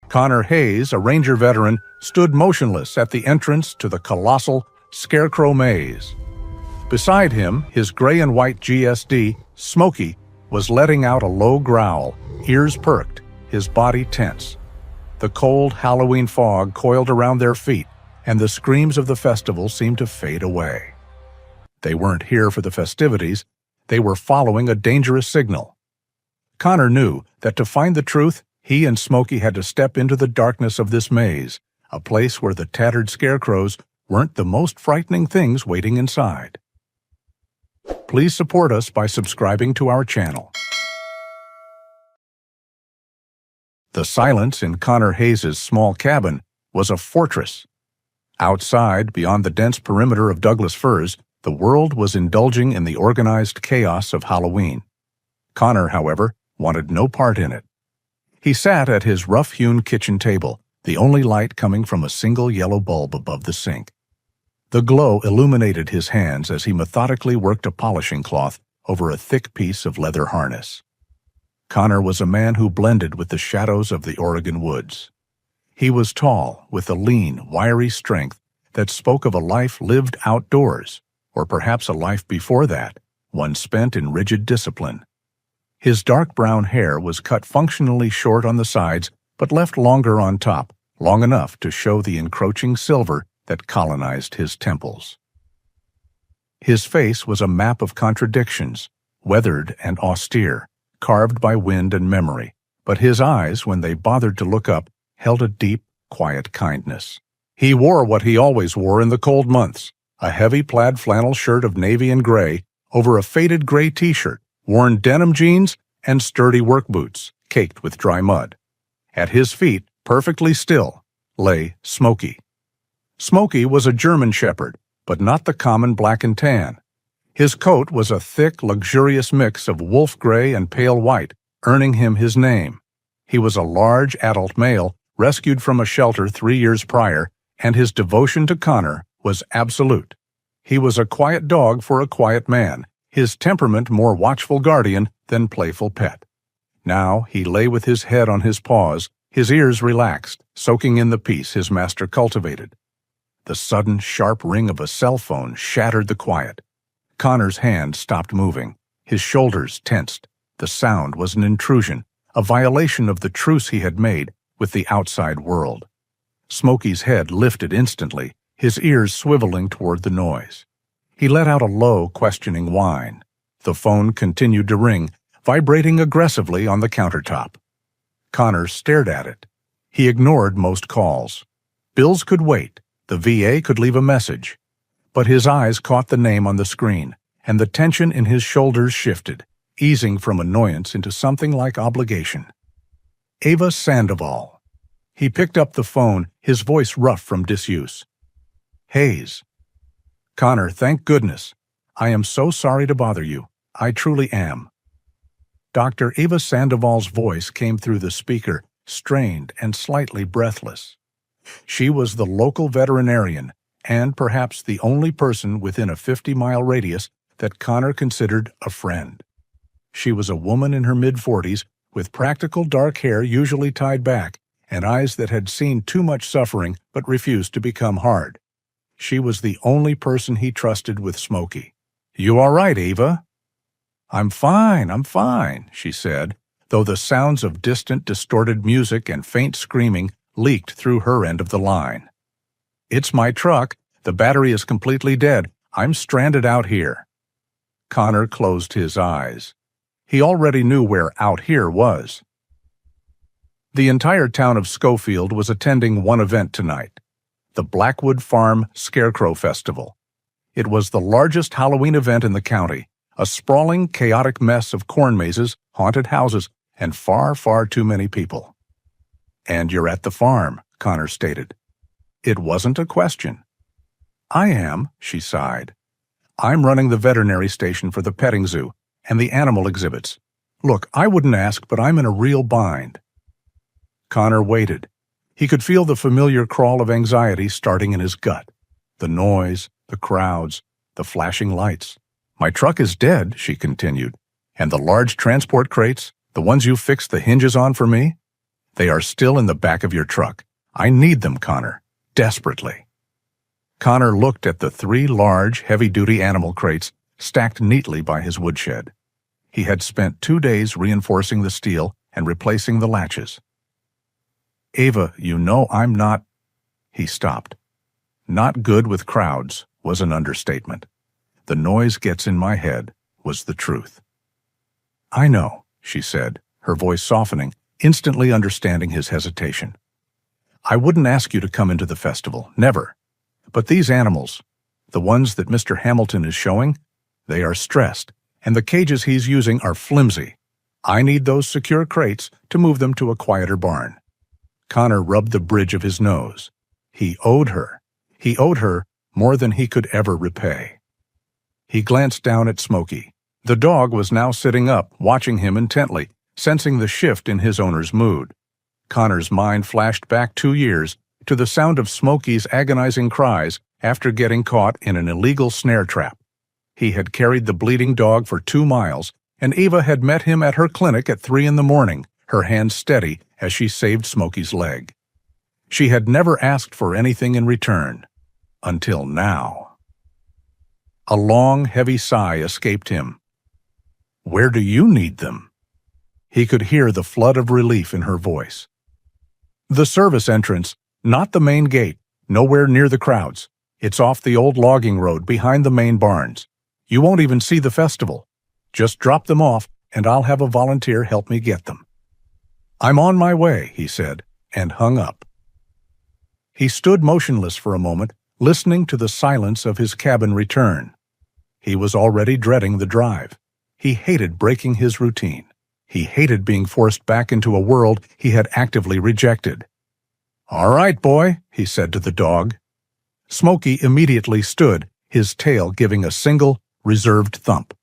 Connor Hayes, a ranger veteran, stood motionless at the entrance to the colossal Scarecrow maze. Beside him, his gray and white GSD, Smokey, was letting out a low growl, ears perked, his body tense. The cold Halloween fog coiled around their feet, and the screams of the festival seemed to fade away. They weren't here for the festivities, they were following a dangerous signal. Connor knew that to find the truth, he and Smokey had to step into the darkness of this maze, a place where the tattered scarecrows weren't the most frightening things waiting inside. Please support us by subscribing to our channel. The silence in Connor Hayes' small cabin was a fortress. Outside, beyond the dense perimeter of Douglas firs, the world was indulging in the organized chaos of Halloween. Connor, however, wanted no part in it. He sat at his rough-hewn kitchen table, the only light coming from a single yellow bulb above the sink. The glow illuminated his hands as he methodically worked a polishing cloth over a thick piece of leather harness. Connor was a man who blended with the shadows of the Oregon woods. He was tall, with a lean, wiry strength that spoke of a life lived outdoors, or perhaps a life before that, one spent in rigid discipline. His dark brown hair was cut functionally short on the sides, but left longer on top, long enough to show the encroaching silver that colonized his temples. His face was a map of contradictions, weathered and austere, carved by wind and memory, but his eyes, when they bothered to look up, held a deep, quiet kindness. He wore what he always wore in the cold months, a heavy plaid flannel shirt of navy and gray over a faded gray t-shirt, worn denim jeans, and sturdy work boots, caked with dry mud. At his feet, perfectly still, lay Smokey. Smokey was a German shepherd, but not the common black and tan. His coat was a thick, luxurious mix of wolf gray and pale white, earning him his name. He was a large adult male, rescued from a shelter 3 years prior, and his devotion to Connor was absolute. He was a quiet dog for a quiet man, his temperament more watchful guardian than playful pet. Now he lay with his head on his paws, his ears relaxed, soaking in the peace his master cultivated. The sudden, sharp ring of a cell phone shattered the quiet. Connor's hand stopped moving. His shoulders tensed. The sound was an intrusion, a violation of the truce he had made with the outside world. Smokey's head lifted instantly, his ears swiveling toward the noise. He let out a low, questioning whine. The phone continued to ring, vibrating aggressively on the countertop. Connor stared at it. He ignored most calls. Bills could wait. The VA could leave a message. But his eyes caught the name on the screen, and the tension in his shoulders shifted, easing from annoyance into something like obligation. Ava Sandoval. He picked up the phone, his voice rough from disuse. Hayes. Connor, thank goodness. I am so sorry to bother you. I truly am. Dr. Ava Sandoval's voice came through the speaker, strained and slightly breathless. She was the local veterinarian, and perhaps the only person within a 50-mile radius that Connor considered a friend. She was a woman in her mid-40s, with practical dark hair usually tied back, and eyes that had seen too much suffering but refused to become hard. She was the only person he trusted with Smokey. "You all right, Ava?" I'm fine, she said, though the sounds of distant, distorted music and faint screaming leaked through her end of the line. "It's my truck. The battery is completely dead. I'm stranded out here." Connor closed his eyes. He already knew where out here was. The entire town of Schofield was attending one event tonight, the Blackwood Farm Scarecrow Festival. It was the largest Halloween event in the county, a sprawling, chaotic mess of corn mazes, haunted houses, and far, far too many people. "And you're at the farm," Connor stated. It wasn't a question. "I am," she sighed. "I'm running the veterinary station for the petting zoo and the animal exhibits. Look, I wouldn't ask, but I'm in a real bind." Connor waited. He could feel the familiar crawl of anxiety starting in his gut. The noise, the crowds, the flashing lights. "My truck is dead," she continued. "And the large transport crates, the ones you fixed the hinges on for me? They are still in the back of your truck. I need them, Connor. Desperately. Connor looked at the 3 large, heavy-duty animal crates stacked neatly by his woodshed. He had spent 2 days reinforcing the steel and replacing the latches. "Ava, you know I'm not—" He stopped. "Not good with crowds" was an understatement. "The noise gets in my head" was the truth. "I know," she said, her voice softening, instantly understanding his hesitation. "I wouldn't ask you to come into the festival, never. But these animals, the ones that Mr. Hamilton is showing, they are stressed, and the cages he's using are flimsy. I need those secure crates to move them to a quieter barn." Connor rubbed the bridge of his nose. He owed her. He owed her more than he could ever repay. He glanced down at Smokey. The dog was now sitting up, watching him intently, sensing the shift in his owner's mood. Connor's mind flashed back 2 years to the sound of Smokey's agonizing cries after getting caught in an illegal snare trap. He had carried the bleeding dog for 2 miles, and Eva had met him at her clinic at 3 in the morning, her hand steady as she saved Smokey's leg. She had never asked for anything in return. Until now. A long, heavy sigh escaped him. "Where do you need them?" He could hear the flood of relief in her voice. "The service entrance, not the main gate, nowhere near the crowds. It's off the old logging road behind the main barns. You won't even see the festival. Just drop them off, and I'll have a volunteer help me get them." "I'm on my way," he said, and hung up. He stood motionless for a moment, listening to the silence of his cabin return. He was already dreading the drive. He hated breaking his routine. He hated being forced back into a world he had actively rejected. "All right, boy," he said to the dog. Smokey immediately stood, his tail giving a single, reserved thump.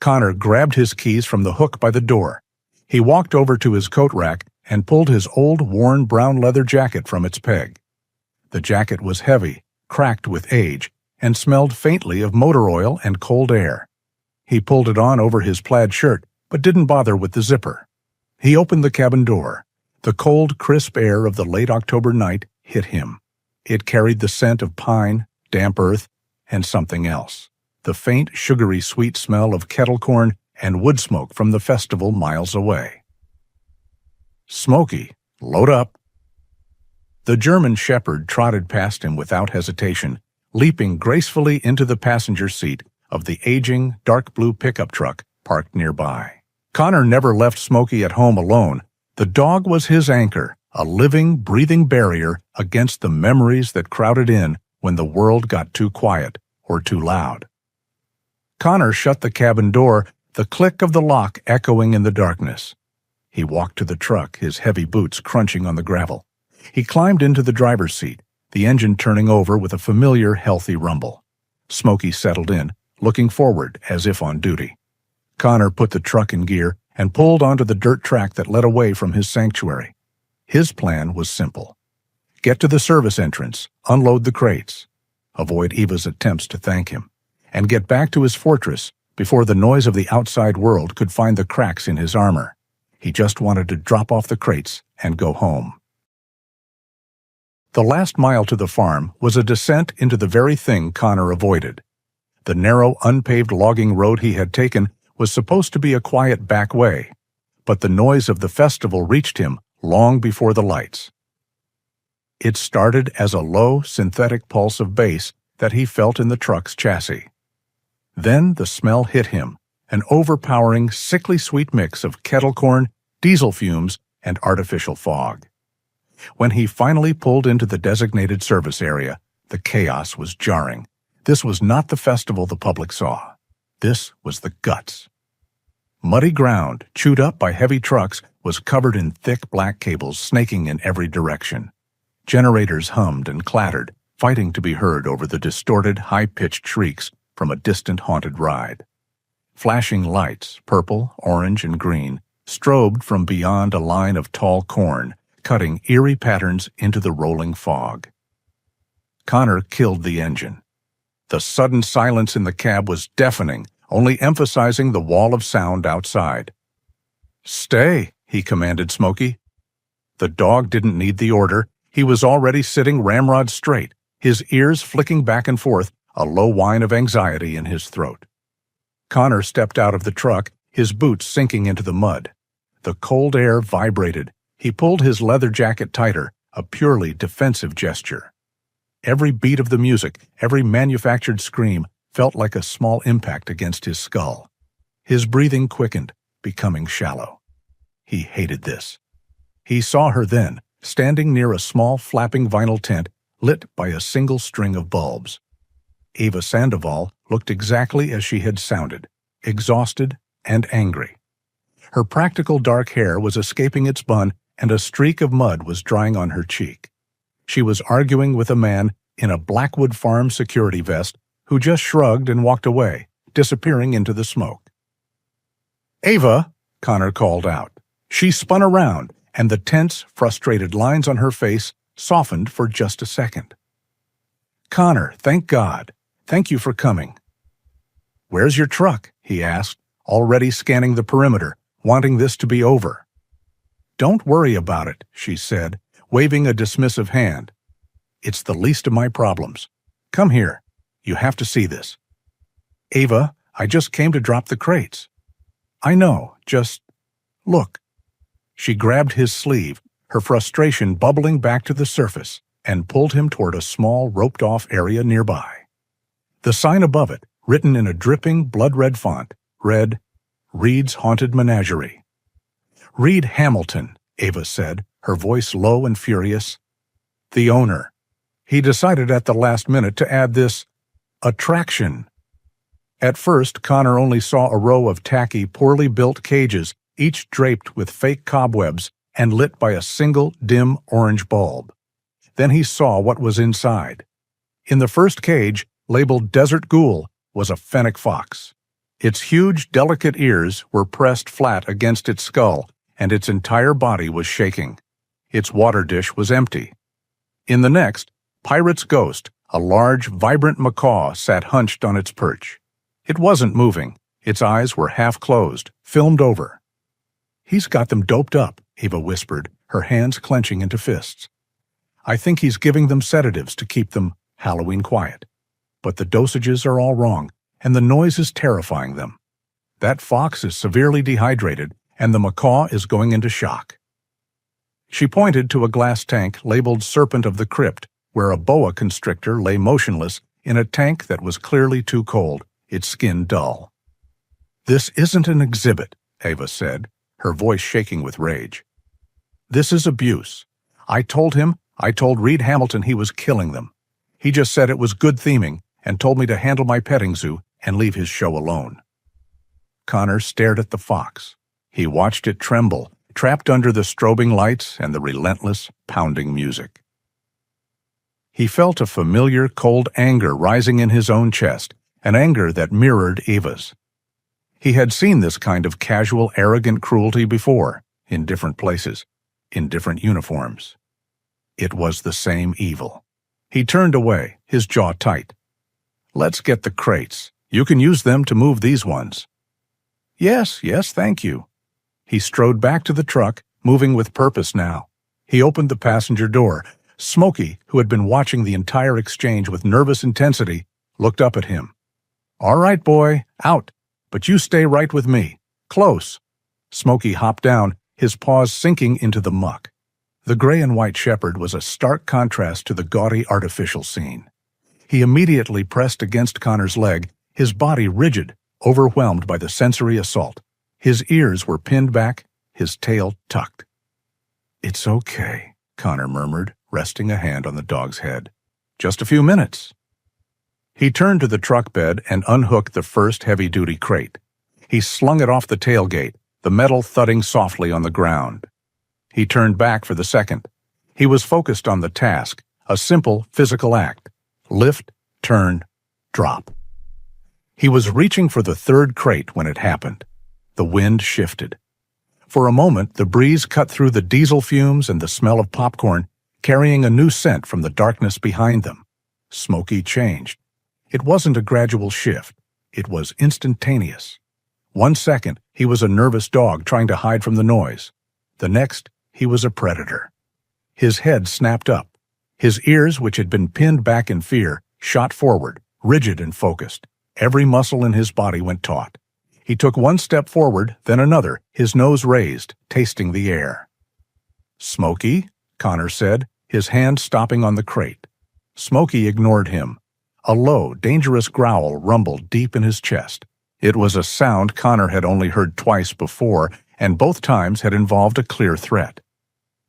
Connor grabbed his keys from the hook by the door. He walked over to his coat rack and pulled his old, worn brown leather jacket from its peg. The jacket was heavy, cracked with age, and smelled faintly of motor oil and cold air. He pulled it on over his plaid shirt, but didn't bother with the zipper. He opened the cabin door. The cold, crisp air of the late October night hit him. It carried the scent of pine, damp earth, and something else. The faint, sugary sweet smell of kettle corn and wood smoke from the festival miles away. "Smokey, load up." The German shepherd trotted past him without hesitation, leaping gracefully into the passenger seat of the aging, dark blue pickup truck parked nearby. Connor never left Smokey at home alone. The dog was his anchor, a living, breathing barrier against the memories that crowded in when the world got too quiet or too loud. Connor shut the cabin door, the click of the lock echoing in the darkness. He walked to the truck, his heavy boots crunching on the gravel. He climbed into the driver's seat, the engine turning over with a familiar, healthy rumble. Smokey settled in, looking forward as if on duty. Connor put the truck in gear and pulled onto the dirt track that led away from his sanctuary. His plan was simple. Get to the service entrance, unload the crates, avoid Eva's attempts to thank him, and get back to his fortress before the noise of the outside world could find the cracks in his armor. He just wanted to drop off the crates and go home. The last mile to the farm was a descent into the very thing Connor avoided. The narrow, unpaved logging road he had taken was supposed to be a quiet back way, but the noise of the festival reached him long before the lights. It started as a low, synthetic pulse of bass that he felt in the truck's chassis. Then the smell hit him, an overpowering, sickly sweet mix of kettle corn, diesel fumes, and artificial fog. When he finally pulled into the designated service area, the chaos was jarring. This was not the festival the public saw. This was the guts. Muddy ground, chewed up by heavy trucks, was covered in thick black cables snaking in every direction. Generators hummed and clattered, fighting to be heard over the distorted, high-pitched shrieks from a distant haunted ride. Flashing lights, purple, orange, and green, strobed from beyond a line of tall corn, cutting eerie patterns into the rolling fog. Connor killed the engine. The sudden silence in the cab was deafening, only emphasizing the wall of sound outside. "Stay," he commanded Smokey. The dog didn't need the order. He was already sitting ramrod straight, his ears flicking back and forth, a low whine of anxiety in his throat. Connor stepped out of the truck, his boots sinking into the mud. The cold air vibrated. He pulled his leather jacket tighter, a purely defensive gesture. Every beat of the music, every manufactured scream, felt like a small impact against his skull. His breathing quickened, becoming shallow. He hated this. He saw her then, standing near a small flapping vinyl tent lit by a single string of bulbs. Ava Sandoval looked exactly as she had sounded, exhausted and angry. Her practical dark hair was escaping its bun and a streak of mud was drying on her cheek. She was arguing with a man in a Blackwood Farm security vest who just shrugged and walked away, disappearing into the smoke. "Ava," Connor called out. She spun around, and the tense, frustrated lines on her face softened for just a second. "Connor, thank God. Thank you for coming." "Where's your truck?" he asked, already scanning the perimeter, wanting this to be over. "Don't worry about it," she said, waving a dismissive hand. "It's the least of my problems. Come here. You have to see this." "Ava, I just came to drop the crates." "I know, just look." She grabbed his sleeve, her frustration bubbling back to the surface, and pulled him toward a small roped-off area nearby. The sign above it, written in a dripping, blood-red font, read, "Reed's Haunted Menagerie." "Reed Hamilton," Ava said, her voice low and furious. "The owner. He decided at the last minute to add this attraction." At first, Connor only saw a row of tacky, poorly built cages, each draped with fake cobwebs and lit by a single, dim orange bulb. Then he saw what was inside. In the first cage, labeled Desert Ghoul, was a fennec fox. Its huge, delicate ears were pressed flat against its skull, and its entire body was shaking. Its water dish was empty. In the next, Pirate's Ghost, a large, vibrant macaw, sat hunched on its perch. It wasn't moving. Its eyes were half closed, filmed over. "He's got them doped up," Ava whispered, her hands clenching into fists. "I think he's giving them sedatives to keep them Halloween quiet. But the dosages are all wrong, and the noise is terrifying them. That fox is severely dehydrated, and the macaw is going into shock." She pointed to a glass tank labeled Serpent of the Crypt, where a boa constrictor lay motionless in a tank that was clearly too cold, its skin dull. "This isn't an exhibit," Ava said, her voice shaking with rage. "This is abuse. I told Reed Hamilton he was killing them. He just said it was good theming and told me to handle my petting zoo and leave his show alone." Connor stared at the fox. He watched it tremble, trapped under the strobing lights and the relentless, pounding music. He felt a familiar, cold anger rising in his own chest, an anger that mirrored Ava's. He had seen this kind of casual, arrogant cruelty before, in different places, in different uniforms. It was the same evil. He turned away, his jaw tight. "Let's get the crates. You can use them to move these ones." Yes, thank you." He strode back to the truck, moving with purpose now. He opened the passenger door. Smokey, who had been watching the entire exchange with nervous intensity, looked up at him. "All right, boy, out. But you stay right with me. Close." Smokey hopped down, his paws sinking into the muck. The gray and white shepherd was a stark contrast to the gaudy artificial scene. He immediately pressed against Connor's leg, his body rigid, overwhelmed by the sensory assault. His ears were pinned back, his tail tucked. "It's okay," Connor murmured, resting a hand on the dog's head. "Just a few minutes." He turned to the truck bed and unhooked the first heavy-duty crate. He slung it off the tailgate, the metal thudding softly on the ground. He turned back for the second. He was focused on the task, a simple physical act. Lift, turn, drop. He was reaching for the third crate when it happened. The wind shifted. For a moment, the breeze cut through the diesel fumes and the smell of popcorn, carrying a new scent from the darkness behind them. Smokey changed. It wasn't a gradual shift. It was instantaneous. 1 second, he was a nervous dog trying to hide from the noise. The next, he was a predator. His head snapped up. His ears, which had been pinned back in fear, shot forward, rigid and focused. Every muscle in his body went taut. He took one step forward, then another, his nose raised, tasting the air. "Smokey," Connor said, his hand stopping on the crate. Smokey ignored him. A low, dangerous growl rumbled deep in his chest. It was a sound Connor had only heard twice before, and both times had involved a clear threat.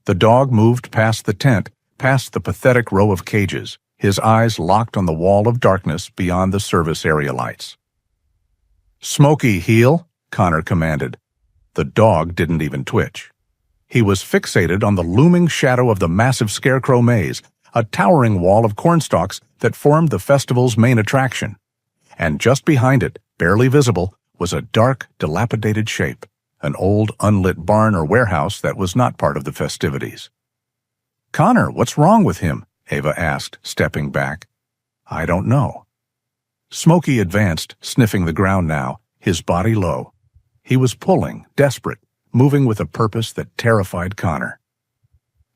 The dog moved past the tent, past the pathetic row of cages, his eyes locked on the wall of darkness beyond the service area lights. "Smokey, heel," Connor commanded. The dog didn't even twitch. He was fixated on the looming shadow of the massive Scarecrow maze, a towering wall of cornstalks that formed the festival's main attraction. And just behind it, barely visible, was a dark, dilapidated shape, an old, unlit barn or warehouse that was not part of the festivities. "Connor, what's wrong with him?" Ava asked, stepping back. "I don't know." Smokey advanced, sniffing the ground now, his body low. He was pulling, desperate, moving with a purpose that terrified Connor.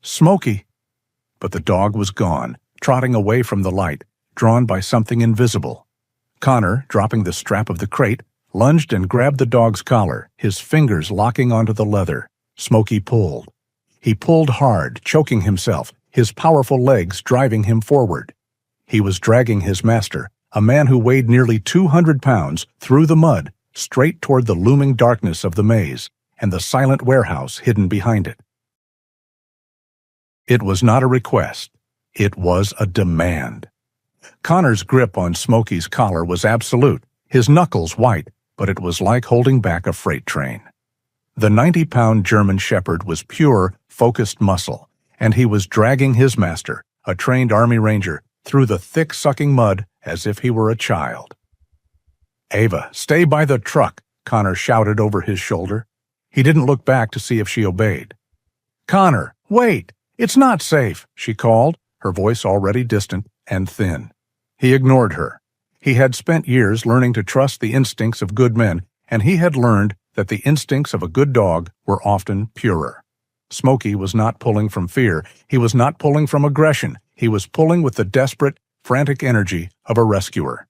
"Smokey!" But the dog was gone, trotting away from the light, drawn by something invisible. Connor, dropping the strap of the crate, lunged and grabbed the dog's collar, his fingers locking onto the leather. Smokey pulled. He pulled hard, choking himself, his powerful legs driving him forward. He was dragging his master, a man who weighed nearly 200 pounds, through the mud, straight toward the looming darkness of the maze, and the silent warehouse hidden behind it. It was not a request. It was a demand. Connor's grip on Smokey's collar was absolute, his knuckles white, but it was like holding back a freight train. The 90-pound German Shepherd was pure, focused muscle, and he was dragging his master, a trained Army Ranger, through the thick, sucking mud as if he were a child. "Ava, stay by the truck," Connor shouted over his shoulder. He didn't look back to see if she obeyed. "Connor, wait! It's not safe," she called, her voice already distant and thin. He ignored her. He had spent years learning to trust the instincts of good men, and he had learned that the instincts of a good dog were often purer. Smokey was not pulling from fear. He was not pulling from aggression. He was pulling with the desperate, frantic energy of a rescuer.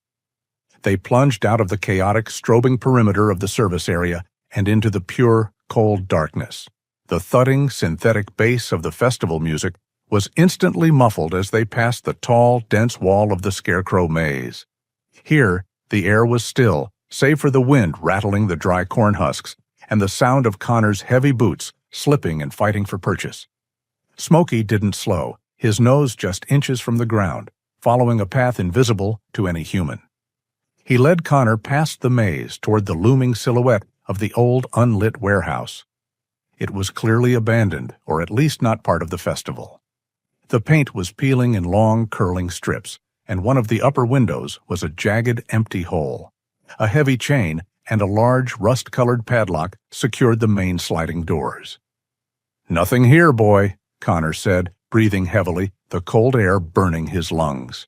They plunged out of the chaotic, strobing perimeter of the service area and into the pure, cold darkness. The thudding, synthetic bass of the festival music was instantly muffled as they passed the tall, dense wall of the Scarecrow maze. Here, the air was still, save for the wind rattling the dry corn husks and the sound of Connor's heavy boots slipping and fighting for purchase. Smokey didn't slow, his nose just inches from the ground, following a path invisible to any human. He led Connor past the maze toward the looming silhouette of the old, unlit warehouse. It was clearly abandoned, or at least not part of the festival. The paint was peeling in long, curling strips, and one of the upper windows was a jagged, empty hole. A heavy chain and a large, rust-colored padlock secured the main sliding doors. "Nothing here, boy," Connor said, breathing heavily, the cold air burning his lungs.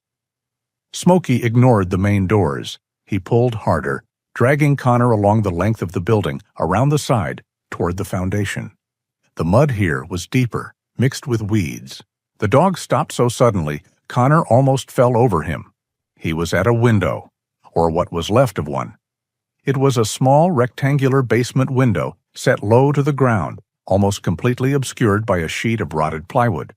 Smokey ignored the main doors. He pulled harder, dragging Connor along the length of the building, around the side, toward the foundation. The mud here was deeper, mixed with weeds. The dog stopped so suddenly, Connor almost fell over him. He was at a window, or what was left of one. It was a small, rectangular basement window, set low to the ground, almost completely obscured by a sheet of rotted plywood.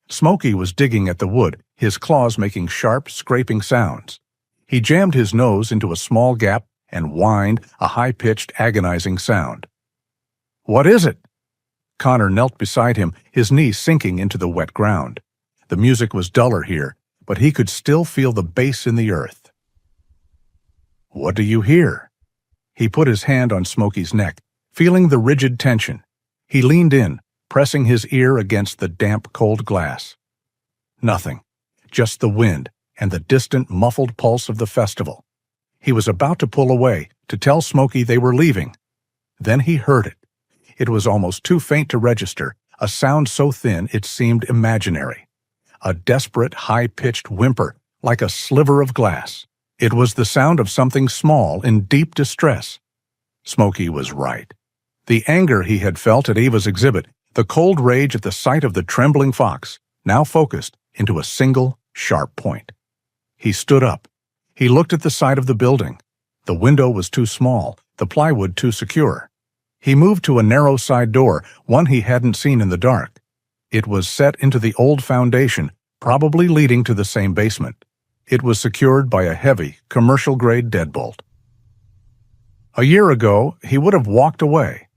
Smokey was digging at the wood, his claws making sharp, scraping sounds. He jammed his nose into a small gap and whined, a high-pitched, agonizing sound. "What is it?" Connor knelt beside him, his knees sinking into the wet ground. The music was duller here, but he could still feel the bass in the earth. "What do you hear?" He put his hand on Smokey's neck, feeling the rigid tension. He leaned in, pressing his ear against the damp, cold glass. Nothing, just the wind and the distant, muffled pulse of the festival. He was about to pull away, to tell Smokey they were leaving. Then he heard it. It was almost too faint to register, a sound so thin it seemed imaginary. A desperate, high-pitched whimper, like a sliver of glass. It was the sound of something small in deep distress. Smokey was right. The anger he had felt at Eva's exhibit, The cold rage at the sight of the trembling fox now focused into a single, sharp point. He stood up. He looked at the side of the building. The window was too small, the plywood too secure. He moved to a narrow side door, one he hadn't seen in the dark. It was set into the old foundation, probably leading to the same basement. It was secured by a heavy, commercial-grade deadbolt. A year ago, he would have walked away.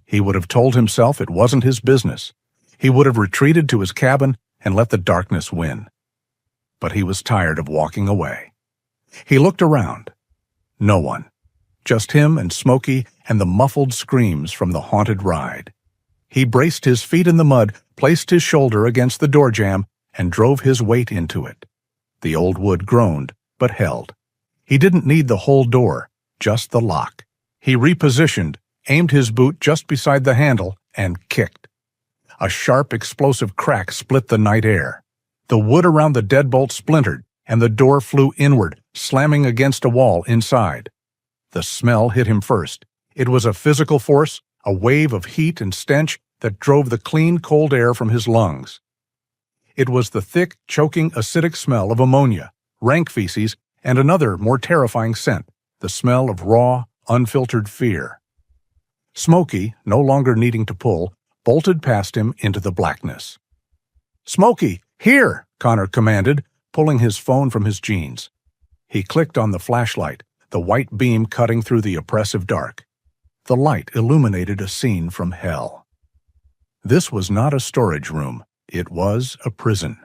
He would have told himself it wasn't his business. He would have retreated to his cabin and let the darkness win. But he was tired of walking away. He looked around. No one. Just him and Smokey and the muffled screams from the haunted ride. He braced his feet in the mud, placed his shoulder against the door jamb, and drove his weight into it. The old wood groaned, but held. He didn't need the whole door, just the lock. He repositioned, aimed his boot just beside the handle, and kicked. A sharp, explosive crack split the night air. The wood around the deadbolt splintered, and the door flew inward, slamming against a wall inside. The smell hit him first. It was a physical force, a wave of heat and stench that drove the clean, cold air from his lungs. It was the thick, choking, acidic smell of ammonia, rank feces, and another, more terrifying scent, the smell of raw, unfiltered fear. Smokey, no longer needing to pull, bolted past him into the blackness. "Smokey, here!" Connor commanded, pulling his phone from his jeans. He clicked on the flashlight, the white beam cutting through the oppressive dark. The light illuminated a scene from hell. This was not a storage room. It was a prison.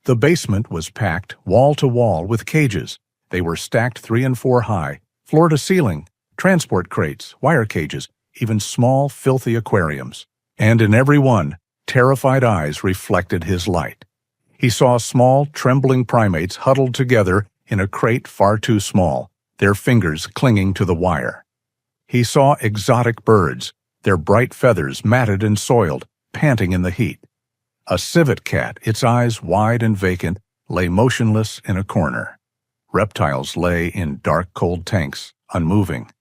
The basement was packed wall to wall with cages. They were stacked 3 and 4 high, floor to ceiling, transport crates, wire cages, even small, filthy aquariums. And in every one, terrified eyes reflected his light. He saw small, trembling primates huddled together in a crate far too small, their fingers clinging to the wire. He saw exotic birds, their bright feathers matted and soiled, panting in the heat. A civet cat, its eyes wide and vacant, lay motionless in a corner. Reptiles lay in dark, cold tanks, unmoving.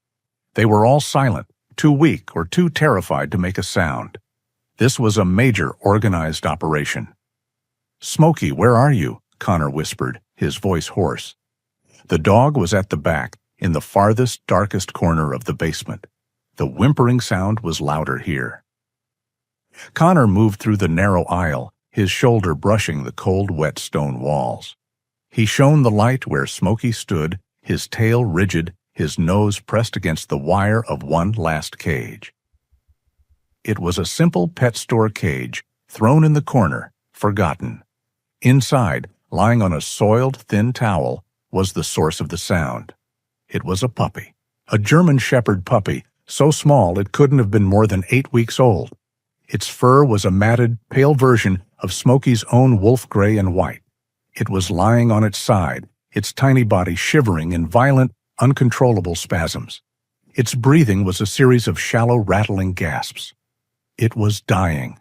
They were all silent, too weak or too terrified to make a sound. This was a major organized operation. "Smokey, where are you?" Connor whispered, his voice hoarse. The dog was at the back, in the farthest, darkest corner of the basement. The whimpering sound was louder here. Connor moved through the narrow aisle, his shoulder brushing the cold, wet stone walls. He shone the light where Smokey stood, his tail rigid, his nose pressed against the wire of one last cage. It was a simple pet store cage, thrown in the corner, forgotten. Inside, lying on a soiled, thin towel, was the source of the sound. It was a puppy, a German Shepherd puppy, so small it couldn't have been more than 8 weeks old. Its fur was a matted, pale version of Smokey's own wolf gray and white. It was lying on its side, its tiny body shivering in violent, uncontrollable spasms. Its breathing was a series of shallow, rattling gasps. It was dying.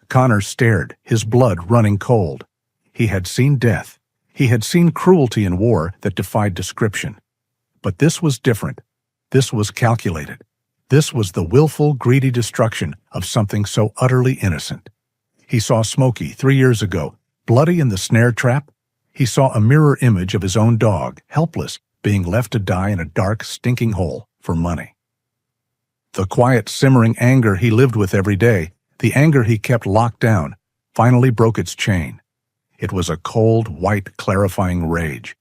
Connor stared, his blood running cold. He had seen death. He had seen cruelty in war that defied description. But this was different. This was calculated. This was the willful, greedy destruction of something so utterly innocent. He saw Smokey 3 years ago, bloody in the snare trap. He saw a mirror image of his own dog, helpless, being left to die in a dark, stinking hole for money. The quiet, simmering anger he lived with every day, the anger he kept locked down, finally broke its chain. It was a cold, white, clarifying rage.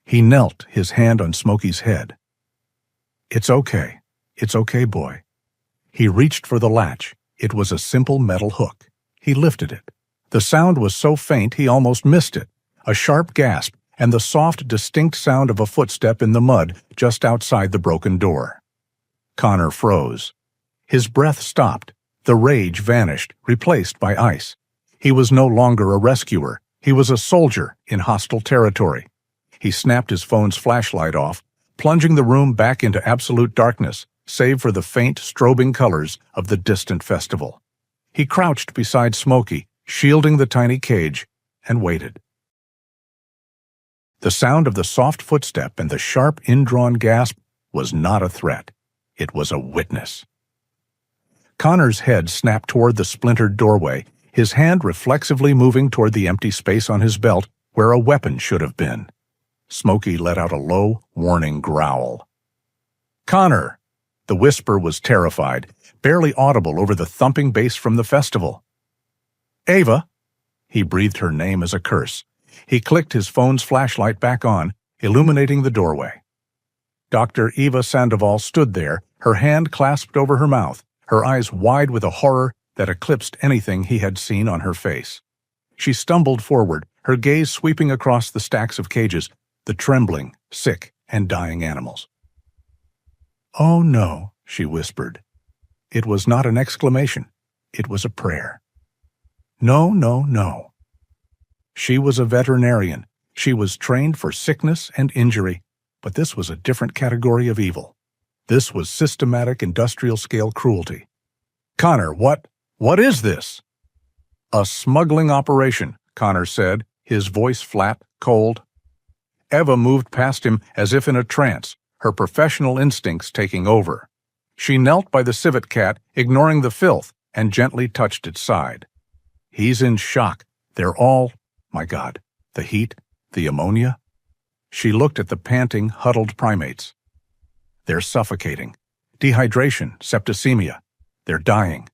He knelt, his hand on Smokey's head. "It's okay. It's okay, boy." He reached for the latch. It was a simple metal hook. He lifted it. The sound was so faint he almost missed it. A sharp gasp, and the soft, distinct sound of a footstep in the mud just outside the broken door. Connor froze. His breath stopped. The rage vanished, replaced by ice. He was no longer a rescuer. He was a soldier in hostile territory. He snapped his phone's flashlight off, plunging the room back into absolute darkness, save for the faint, strobing colors of the distant festival. He crouched beside Smokey, shielding the tiny cage, and waited. The sound of the soft footstep and the sharp, indrawn gasp was not a threat. It was a witness. Connor's head snapped toward the splintered doorway, his hand reflexively moving toward the empty space on his belt where a weapon should have been. Smokey let out a low, warning growl. "Connor!" The whisper was terrified, barely audible over the thumping bass from the festival. "Ava!" He breathed her name as a curse. He clicked his phone's flashlight back on, illuminating the doorway. Dr. Eva Sandoval stood there, her hand clasped over her mouth, her eyes wide with a horror that eclipsed anything he had seen on her face. She stumbled forward, her gaze sweeping across the stacks of cages, the trembling, sick, and dying animals. "Oh no," she whispered. It was not an exclamation. It was a prayer. "No, no, no." She was a veterinarian. She was trained for sickness and injury, but this was a different category of evil. This was systematic industrial-scale cruelty. "Connor, what is this?" "A smuggling operation," Connor said, his voice flat, cold. Eva moved past him as if in a trance, her professional instincts taking over. She knelt by the civet cat, ignoring the filth, and gently touched its side. "He's in shock. They're all... My God, the heat, the ammonia." She looked at the panting, huddled primates. "They're suffocating. Dehydration, septicemia. They're dying."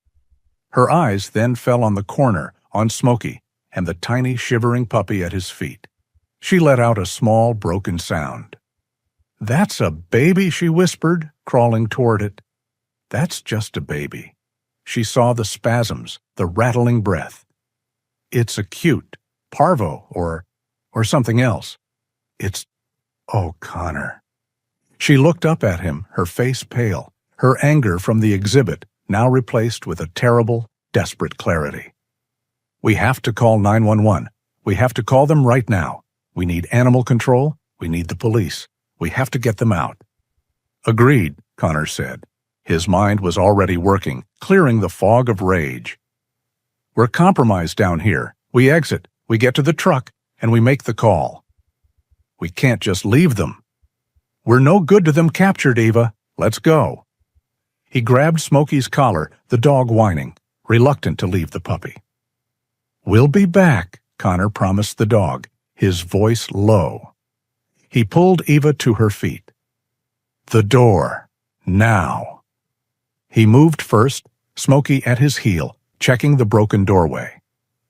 Her eyes then fell on the corner, on Smokey, and the tiny, shivering puppy at his feet. She let out a small, broken sound. "That's a baby," she whispered, crawling toward it. "That's just a baby." She saw the spasms, the rattling breath. "It's acute, parvo, or something else. It's... Oh, Connor." She looked up at him, her face pale, her anger from the exhibit now replaced with a terrible, desperate clarity. "We have to call 911. We have to call them right now. We need animal control. We need the police. We have to get them out." "Agreed," Connor said. His mind was already working, clearing the fog of rage. "We're compromised down here. We exit, we get to the truck, and we make the call. We can't just leave them. We're no good to them captured, Eva. Let's go." He grabbed Smokey's collar, the dog whining, reluctant to leave the puppy. "We'll be back," Connor promised the dog, his voice low. He pulled Eva to her feet. "The door. Now." He moved first, Smokey at his heel, checking the broken doorway.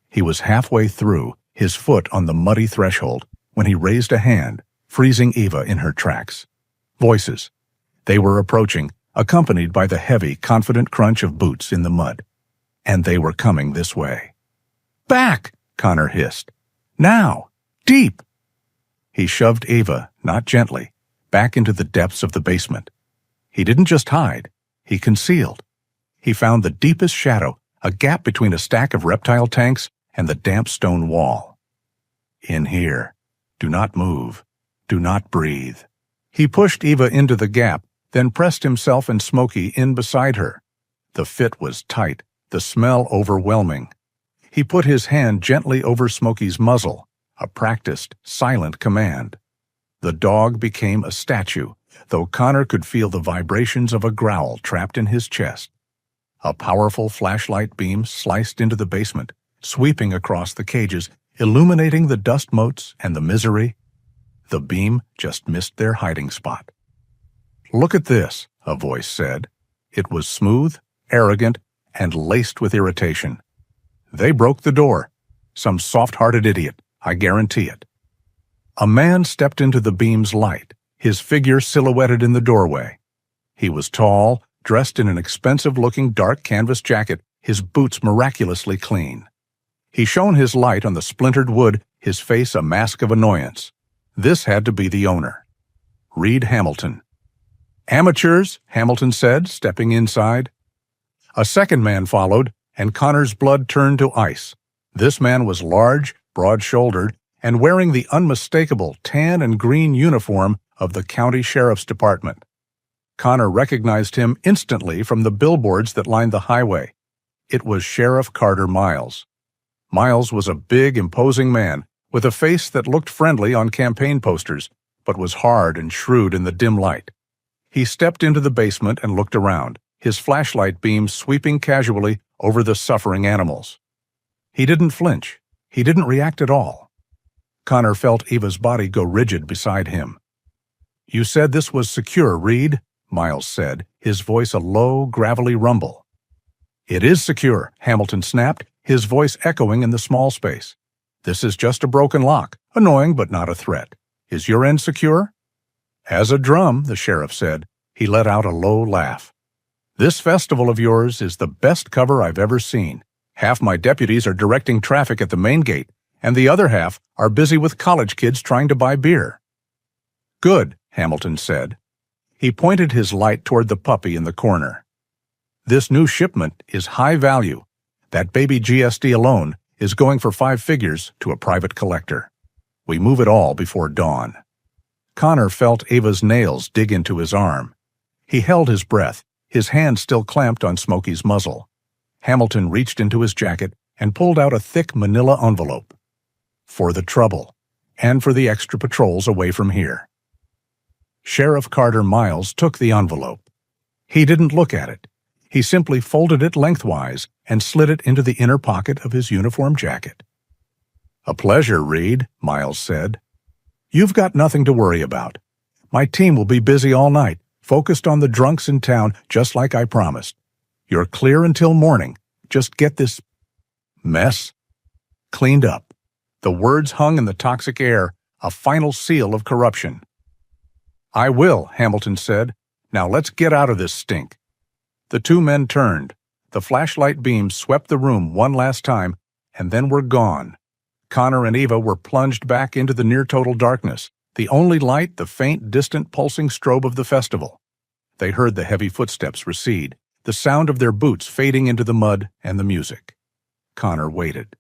He was halfway through, his foot on the muddy threshold, when he raised a hand, freezing Eva in her tracks. Voices. They were approaching, accompanied by the heavy, confident crunch of boots in the mud. And they were coming this way. "Back!" Connor hissed. "Now! Deep!" He shoved Eva, not gently, back into the depths of the basement. He didn't just hide, he concealed. He found the deepest shadow, a gap between a stack of reptile tanks and the damp stone wall. "In here. Do not move. Do not breathe." He pushed Eva into the gap, then pressed himself and Smokey in beside her. The fit was tight, the smell overwhelming. He put his hand gently over Smokey's muzzle, a practiced, silent command. The dog became a statue, though Connor could feel the vibrations of a growl trapped in his chest. A powerful flashlight beam sliced into the basement, sweeping across the cages, illuminating the dust motes and the misery. The beam just missed their hiding spot. "Look at this," a voice said. It was smooth, arrogant, and laced with irritation. "They broke the door. Some soft-hearted idiot, I guarantee it." A man stepped into the beam's light, his figure silhouetted in the doorway. He was tall, dressed in an expensive-looking dark canvas jacket, his boots miraculously clean. He shone his light on the splintered wood, his face a mask of annoyance. This had to be the owner. Reed Hamilton. "Amateurs," Hamilton said, stepping inside. A second man followed, and Connor's blood turned to ice. This man was large, broad-shouldered, and wearing the unmistakable tan and green uniform of the county sheriff's department. Connor recognized him instantly from the billboards that lined the highway. It was Sheriff Carter Miles. Miles was a big, imposing man, with a face that looked friendly on campaign posters, but was hard and shrewd in the dim light. He stepped into the basement and looked around, his flashlight beam sweeping casually over the suffering animals. He didn't flinch. He didn't react at all. Connor felt Eva's body go rigid beside him. "You said this was secure, Reed," Miles said, his voice a low, gravelly rumble. "It is secure," Hamilton snapped, his voice echoing in the small space. "This is just a broken lock, annoying but not a threat. Is your end secure?" "As a drum," the sheriff said. He let out a low laugh. "This festival of yours is the best cover I've ever seen. Half my deputies are directing traffic at the main gate, and the other half are busy with college kids trying to buy beer." "Good," Hamilton said. He pointed his light toward the puppy in the corner. "This new shipment is high value. That baby GSD alone is going for 5 figures to a private collector. We move it all before dawn." Connor felt Ava's nails dig into his arm. He held his breath, his hand still clamped on Smokey's muzzle. Hamilton reached into his jacket and pulled out a thick manila envelope. "For the trouble, and for the extra patrols away from here." Sheriff Carter Miles took the envelope. He didn't look at it. He simply folded it lengthwise and slid it into the inner pocket of his uniform jacket. "A pleasure, Reed," Miles said. "You've got nothing to worry about. My team will be busy all night, focused on the drunks in town just like I promised. You're clear until morning. Just get this mess cleaned up." The words hung in the toxic air, a final seal of corruption. "I will," Hamilton said. "Now let's get out of this stink." The two men turned. The flashlight beams swept the room one last time, and then were gone. Connor and Eva were plunged back into the near-total darkness, the only light the faint, distant, pulsing strobe of the festival. They heard the heavy footsteps recede, the sound of their boots fading into the mud and the music. Connor waited.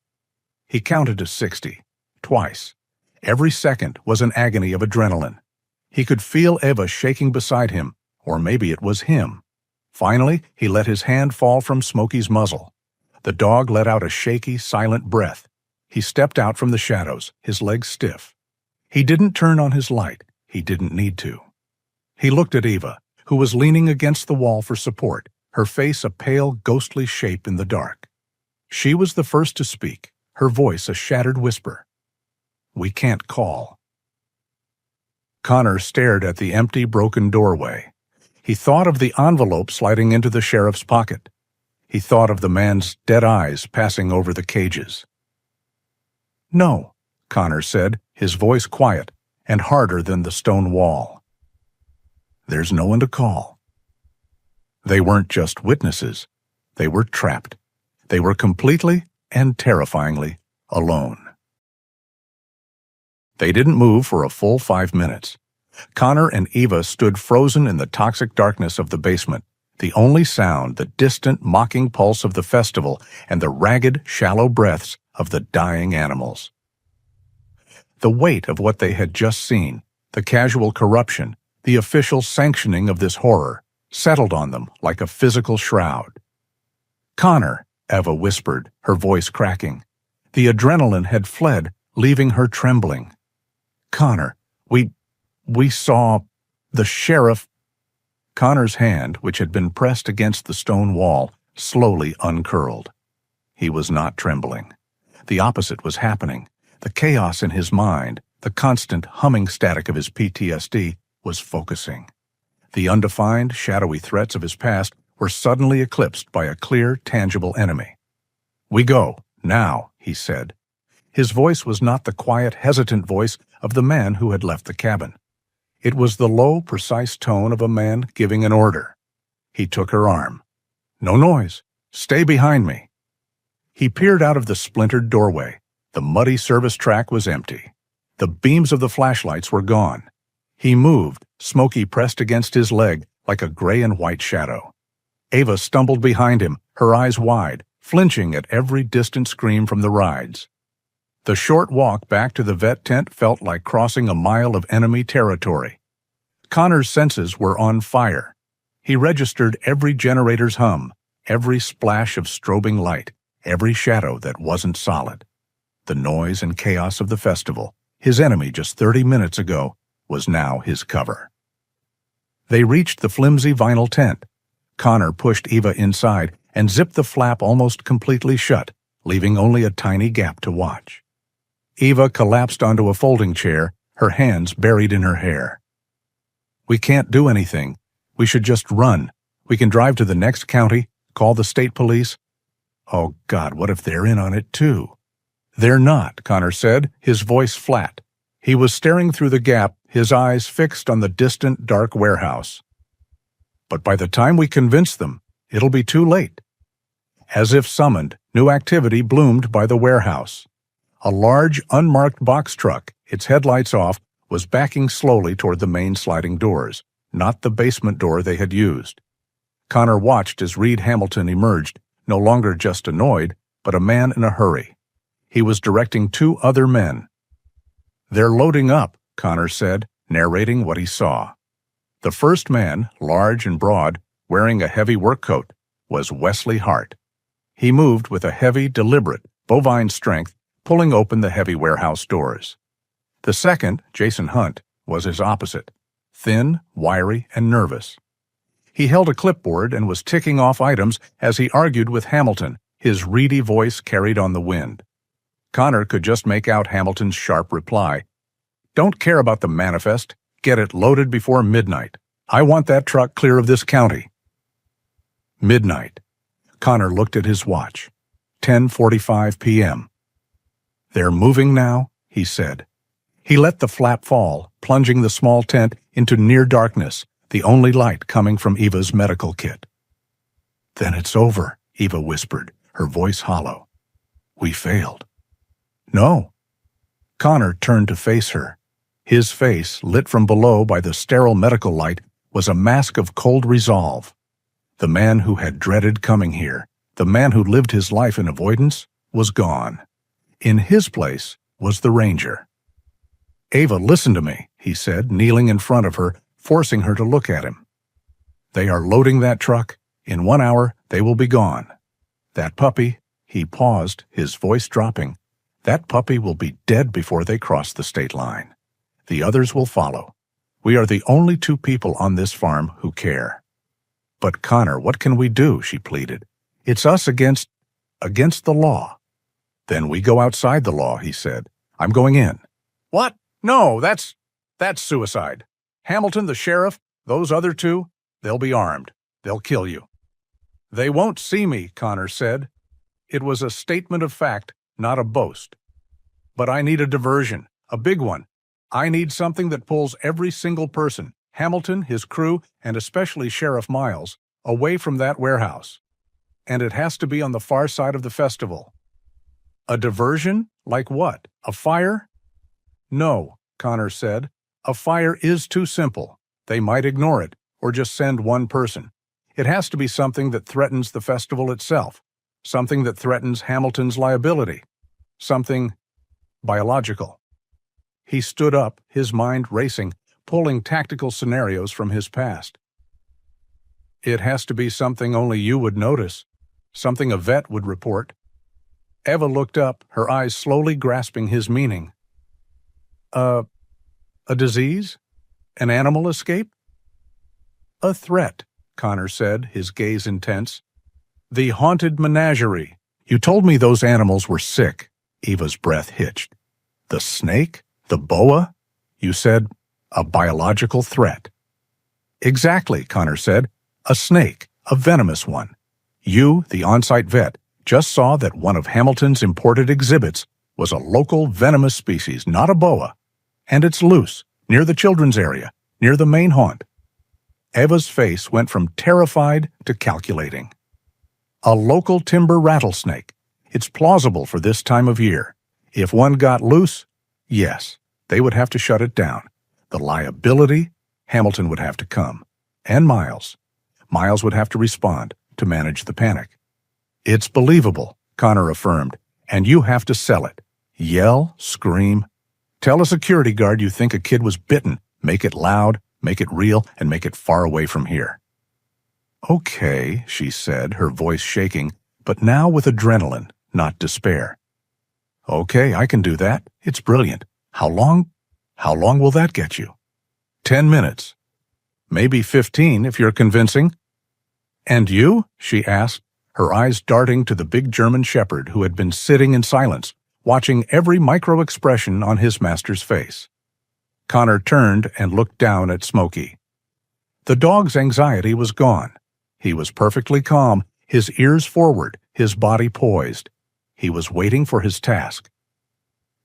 He counted to 60, twice. Every second was an agony of adrenaline. He could feel Eva shaking beside him, or maybe it was him. Finally, he let his hand fall from Smokey's muzzle. The dog let out a shaky, silent breath. He stepped out from the shadows, his legs stiff. He didn't turn on his light. He didn't need to. He looked at Eva, who was leaning against the wall for support, her face a pale, ghostly shape in the dark. She was the first to speak, her voice a shattered whisper. "We can't call." Connor stared at the empty, broken doorway. He thought of the envelope sliding into the sheriff's pocket. He thought of the man's dead eyes passing over the cages. "No," Connor said, his voice quiet and harder than the stone wall. "There's no one to call." They weren't just witnesses. They were trapped. They were completely and terrifyingly alone. They didn't move for a full 5 minutes. Connor and Eva stood frozen in the toxic darkness of the basement, the only sound the distant, mocking pulse of the festival and the ragged, shallow breaths of the dying animals. The weight of what they had just seen, the casual corruption, the official sanctioning of this horror, settled on them like a physical shroud. "Connor," Eva whispered, her voice cracking. The adrenaline had fled, leaving her trembling. "Connor, we saw the sheriff." Connor's hand, which had been pressed against the stone wall, slowly uncurled. He was not trembling. The opposite was happening. The chaos in his mind, the constant humming static of his PTSD, was focusing. The undefined, shadowy threats of his past were suddenly eclipsed by a clear, tangible enemy. "We go, now," he said. His voice was not the quiet, hesitant voice of the man who had left the cabin. It was the low, precise tone of a man giving an order. He took her arm. "No noise. Stay behind me." He peered out of the splintered doorway. The muddy service track was empty. The beams of the flashlights were gone. He moved, Smokey pressed against his leg like a gray and white shadow. Eva stumbled behind him, her eyes wide, flinching at every distant scream from the rides. The short walk back to the vet tent felt like crossing a mile of enemy territory. Connor's senses were on fire. He registered every generator's hum, every splash of strobing light, every shadow that wasn't solid. The noise and chaos of the festival, his enemy just 30 minutes ago, was now his cover. They reached the flimsy vinyl tent. Connor pushed Eva inside and zipped the flap almost completely shut, leaving only a tiny gap to watch. Eva collapsed onto a folding chair, her hands buried in her hair. "We can't do anything. We should just run. We can drive to the next county, call the state police." "Oh God, what if they're in on it too?" "They're not," Connor said, his voice flat. He was staring through the gap, his eyes fixed on the distant, dark warehouse. "But by the time we convince them, it'll be too late." As if summoned, new activity bloomed by the warehouse. A large, unmarked box truck, its headlights off, was backing slowly toward the main sliding doors, not the basement door they had used. Connor watched as Reed Hamilton emerged, no longer just annoyed, but a man in a hurry. He was directing two other men. "They're loading up," Connor said, narrating what he saw. The first man, large and broad, wearing a heavy work coat, was Wesley Hart. He moved with a heavy, deliberate, bovine strength, pulling open the heavy warehouse doors. The second, Jason Hunt, was his opposite, thin, wiry, and nervous. He held a clipboard and was ticking off items as he argued with Hamilton, his reedy voice carried on the wind. Connor could just make out Hamilton's sharp reply. "Don't care about the manifest. Get it loaded before midnight. I want that truck clear of this county." Midnight. Connor looked at his watch. 10:45 p.m. "They're moving now," he said. He let the flap fall, plunging the small tent into near darkness, the only light coming from Eva's medical kit. "Then it's over," Eva whispered, her voice hollow. "We failed." "No." Connor turned to face her. His face, lit from below by the sterile medical light, was a mask of cold resolve. The man who had dreaded coming here, the man who lived his life in avoidance, was gone. In his place was the ranger. "Ava, listen to me," he said, kneeling in front of her, forcing her to look at him. "They are loading that truck. In 1 hour, they will be gone. That puppy," he paused, his voice dropping, "that puppy will be dead before they cross the state line. The others will follow. We are the only two people on this farm who care." "But Connor, what can we do?" she pleaded. "It's us against the law." "Then we go outside the law," he said. "I'm going in." "What? No, that's suicide. Hamilton, the sheriff, those other two, they'll be armed. They'll kill you." "They won't see me," Connor said. It was a statement of fact, not a boast. "But I need a diversion, a big one. I need something that pulls every single person, Hamilton, his crew, and especially Sheriff Miles, away from that warehouse. And it has to be on the far side of the festival." "A diversion? Like what? A fire?" "No," Connor said. "A fire is too simple. They might ignore it, or just send one person. It has to be something that threatens the festival itself, something that threatens Hamilton's liability, something biological." He stood up, his mind racing, pulling tactical scenarios from his past. "It has to be something only you would notice, something a vet would report." Eva looked up, her eyes slowly grasping his meaning. A disease? An animal escape?" "A threat," Connor said, his gaze intense. "The haunted menagerie. You told me those animals were sick." Eva's breath hitched. "The snake? The boa? You said a biological threat." "Exactly," Connor said. "A snake, a venomous one. You, the on-site vet, just saw that one of Hamilton's imported exhibits was a local venomous species, not a boa. And it's loose, near the children's area, near the main haunt." Eva's face went from terrified to calculating. "A local timber rattlesnake. It's plausible for this time of year. If one got loose, yes, they would have to shut it down. The liability, Hamilton would have to come. And Miles. Miles would have to respond to manage the panic." "It's believable," Connor affirmed, "and you have to sell it. Yell, scream. Tell a security guard you think a kid was bitten. Make it loud, make it real, and make it far away from here." "Okay," she said, her voice shaking, but now with adrenaline, not despair. "Okay, I can do that. It's brilliant. How long will that get you?" 10 minutes. Maybe 15 if you're convincing." "And you?" she asked, her eyes darting to the big German shepherd who had been sitting in silence, watching every micro-expression on his master's face. Connor turned and looked down at Smokey. The dog's anxiety was gone. He was perfectly calm, his ears forward, his body poised. He was waiting for his task.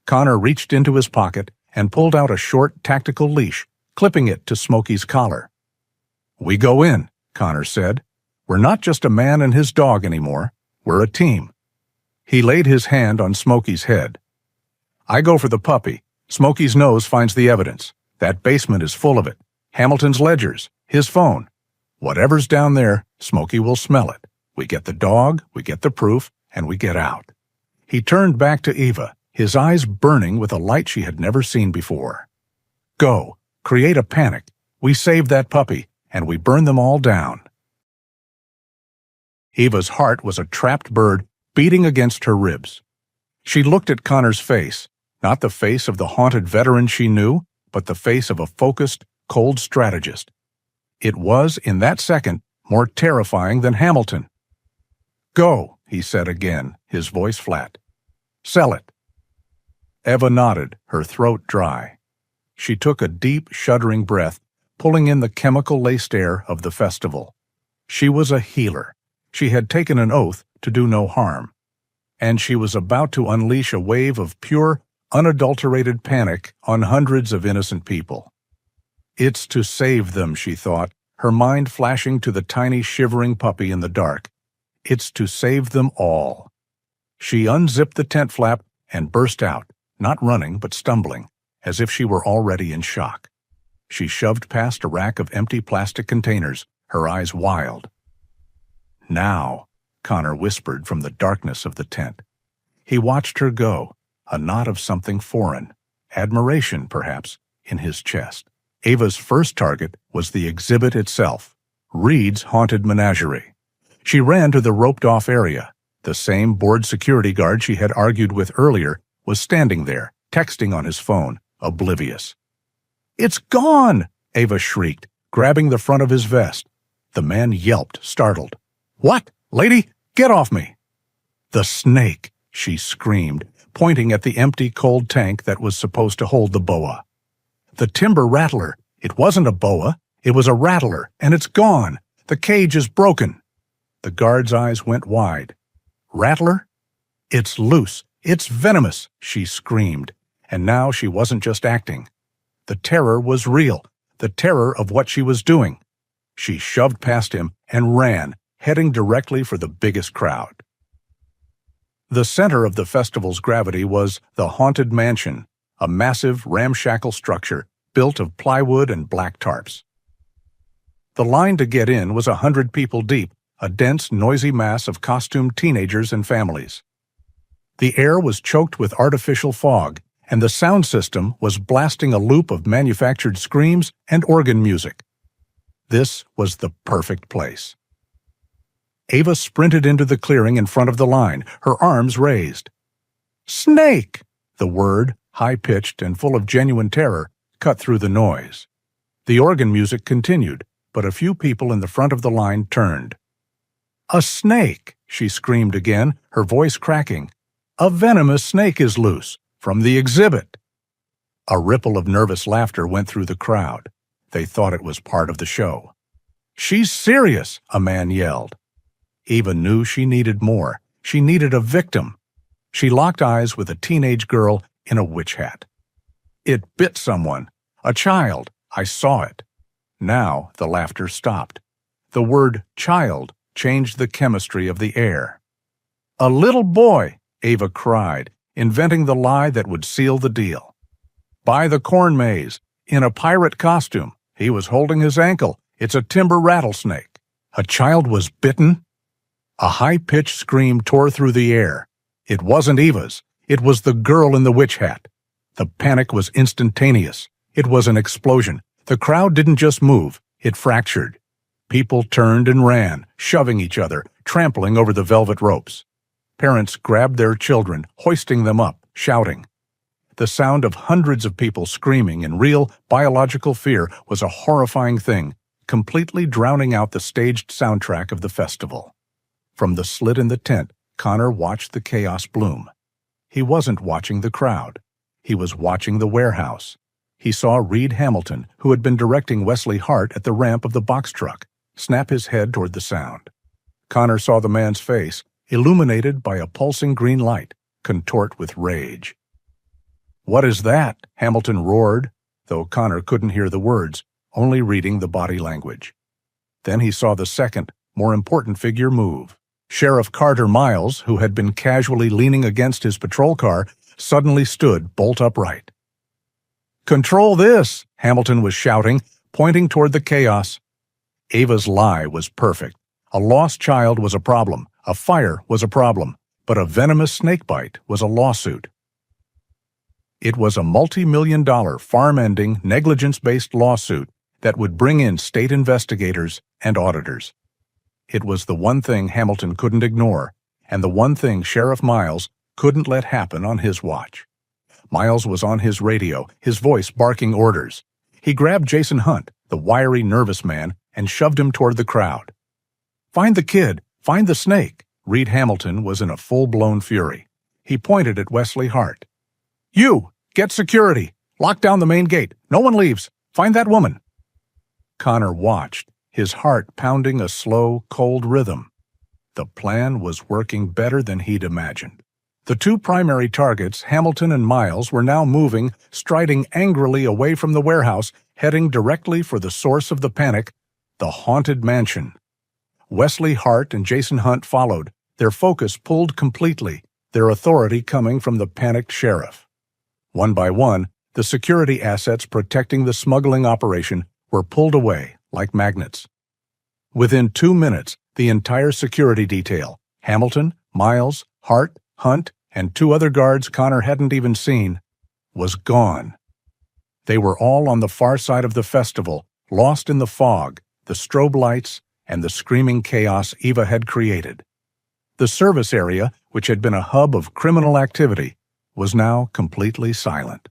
Connor reached into his pocket and pulled out a short tactical leash, clipping it to Smokey's collar. "We go in," Connor said. "We're not just a man and his dog anymore. We're a team." He laid his hand on Smokey's head. "I go for the puppy. Smokey's nose finds the evidence. That basement is full of it. Hamilton's ledgers, his phone. Whatever's down there, Smokey will smell it. We get the dog, we get the proof, and we get out." He turned back to Eva, his eyes burning with a light she had never seen before. "Go. Create a panic. We save that puppy, and we burn them all down." Eva's heart was a trapped bird beating against her ribs. She looked at Connor's face, not the face of the haunted veteran she knew, but the face of a focused, cold strategist. It was, in that second, more terrifying than Hamilton. "Go," he said again, his voice flat. "Sell it." Eva nodded, her throat dry. She took a deep, shuddering breath, pulling in the chemical-laced air of the festival. She was a healer. She had taken an oath to do no harm. And she was about to unleash a wave of pure, unadulterated panic on hundreds of innocent people. "It's to save them," she thought, her mind flashing to the tiny, shivering puppy in the dark. "It's to save them all." She unzipped the tent flap and burst out, not running but stumbling, as if she were already in shock. She shoved past a rack of empty plastic containers, her eyes wild. "Now," Connor whispered from the darkness of the tent. He watched her go, a knot of something foreign, admiration perhaps, in his chest. Ava's first target was the exhibit itself, Reed's haunted menagerie. She ran to the roped-off area. The same bored security guard she had argued with earlier was standing there, texting on his phone, oblivious. "It's gone!" Ava shrieked, grabbing the front of his vest. The man yelped, startled. "What? Lady, get off me!" "The snake!" she screamed, pointing at the empty, cold tank that was supposed to hold the boa. "The timber rattler! It wasn't a boa, it was a rattler, and it's gone! The cage is broken!" The guard's eyes went wide. "Rattler? It's loose! It's venomous!" she screamed, and now she wasn't just acting. The terror was real, the terror of what she was doing. She shoved past him and ran, heading directly for the biggest crowd. The center of the festival's gravity was the Haunted Mansion, a massive, ramshackle structure built of plywood and black tarps. The line to get in was 100 people deep, a dense, noisy mass of costumed teenagers and families. The air was choked with artificial fog, and the sound system was blasting a loop of manufactured screams and organ music. This was the perfect place. Ava sprinted into the clearing in front of the line, her arms raised. "Snake!" The word, high-pitched and full of genuine terror, cut through the noise. The organ music continued, but a few people in the front of the line turned. "A snake!" she screamed again, her voice cracking. "A venomous snake is loose, from the exhibit!" A ripple of nervous laughter went through the crowd. They thought it was part of the show. "She's serious!" a man yelled. Eva knew she needed more. She needed a victim. She locked eyes with a teenage girl in a witch hat. "It bit someone. A child. I saw it." Now the laughter stopped. The word child changed the chemistry of the air. "A little boy!" Ava cried, inventing the lie that would seal the deal. "By the corn maze, in a pirate costume. He was holding his ankle. It's a timber rattlesnake." A child was bitten? A high-pitched scream tore through the air. It wasn't Eva's. It was the girl in the witch hat. The panic was instantaneous. It was an explosion. The crowd didn't just move. It fractured. People turned and ran, shoving each other, trampling over the velvet ropes. Parents grabbed their children, hoisting them up, shouting. The sound of hundreds of people screaming in real, biological fear was a horrifying thing, completely drowning out the staged soundtrack of the festival. From the slit in the tent, Connor watched the chaos bloom. He wasn't watching the crowd. He was watching the warehouse. He saw Reed Hamilton, who had been directing Wesley Hart at the ramp of the box truck, snap his head toward the sound. Connor saw the man's face, illuminated by a pulsing green light, contort with rage. "What is that?" Hamilton roared, though Connor couldn't hear the words, only reading the body language. Then he saw the second, more important figure move. Sheriff Carter Miles, who had been casually leaning against his patrol car, suddenly stood bolt upright. "Control this!" Hamilton was shouting, pointing toward the chaos. Ava's lie was perfect. A lost child was a problem, a fire was a problem, but a venomous snakebite was a lawsuit. It was a multi-million-dollar, farm-ending, negligence-based lawsuit that would bring in state investigators and auditors. It was the one thing Hamilton couldn't ignore, and the one thing Sheriff Miles couldn't let happen on his watch. Miles was on his radio, his voice barking orders. He grabbed Jason Hunt, the wiry, nervous man, and shoved him toward the crowd. "Find the kid! Find the snake!" Reed Hamilton was in a full-blown fury. He pointed at Wesley Hart. "You! Get security! Lock down the main gate! No one leaves! Find that woman!" Connor watched, his heart pounding a slow, cold rhythm. The plan was working better than he'd imagined. The two primary targets, Hamilton and Miles, were now moving, striding angrily away from the warehouse, heading directly for the source of the panic, the haunted mansion. Wesley Hart and Jason Hunt followed, their focus pulled completely, their authority coming from the panicked sheriff. One by one, the security assets protecting the smuggling operation were pulled away like magnets. Within 2 minutes, the entire security detail, Hamilton, Miles, Hart, Hunt, and 2 other guards Connor hadn't even seen, was gone. They were all on the far side of the festival, lost in the fog, the strobe lights, and the screaming chaos Eva had created. The service area, which had been a hub of criminal activity, was now completely silent.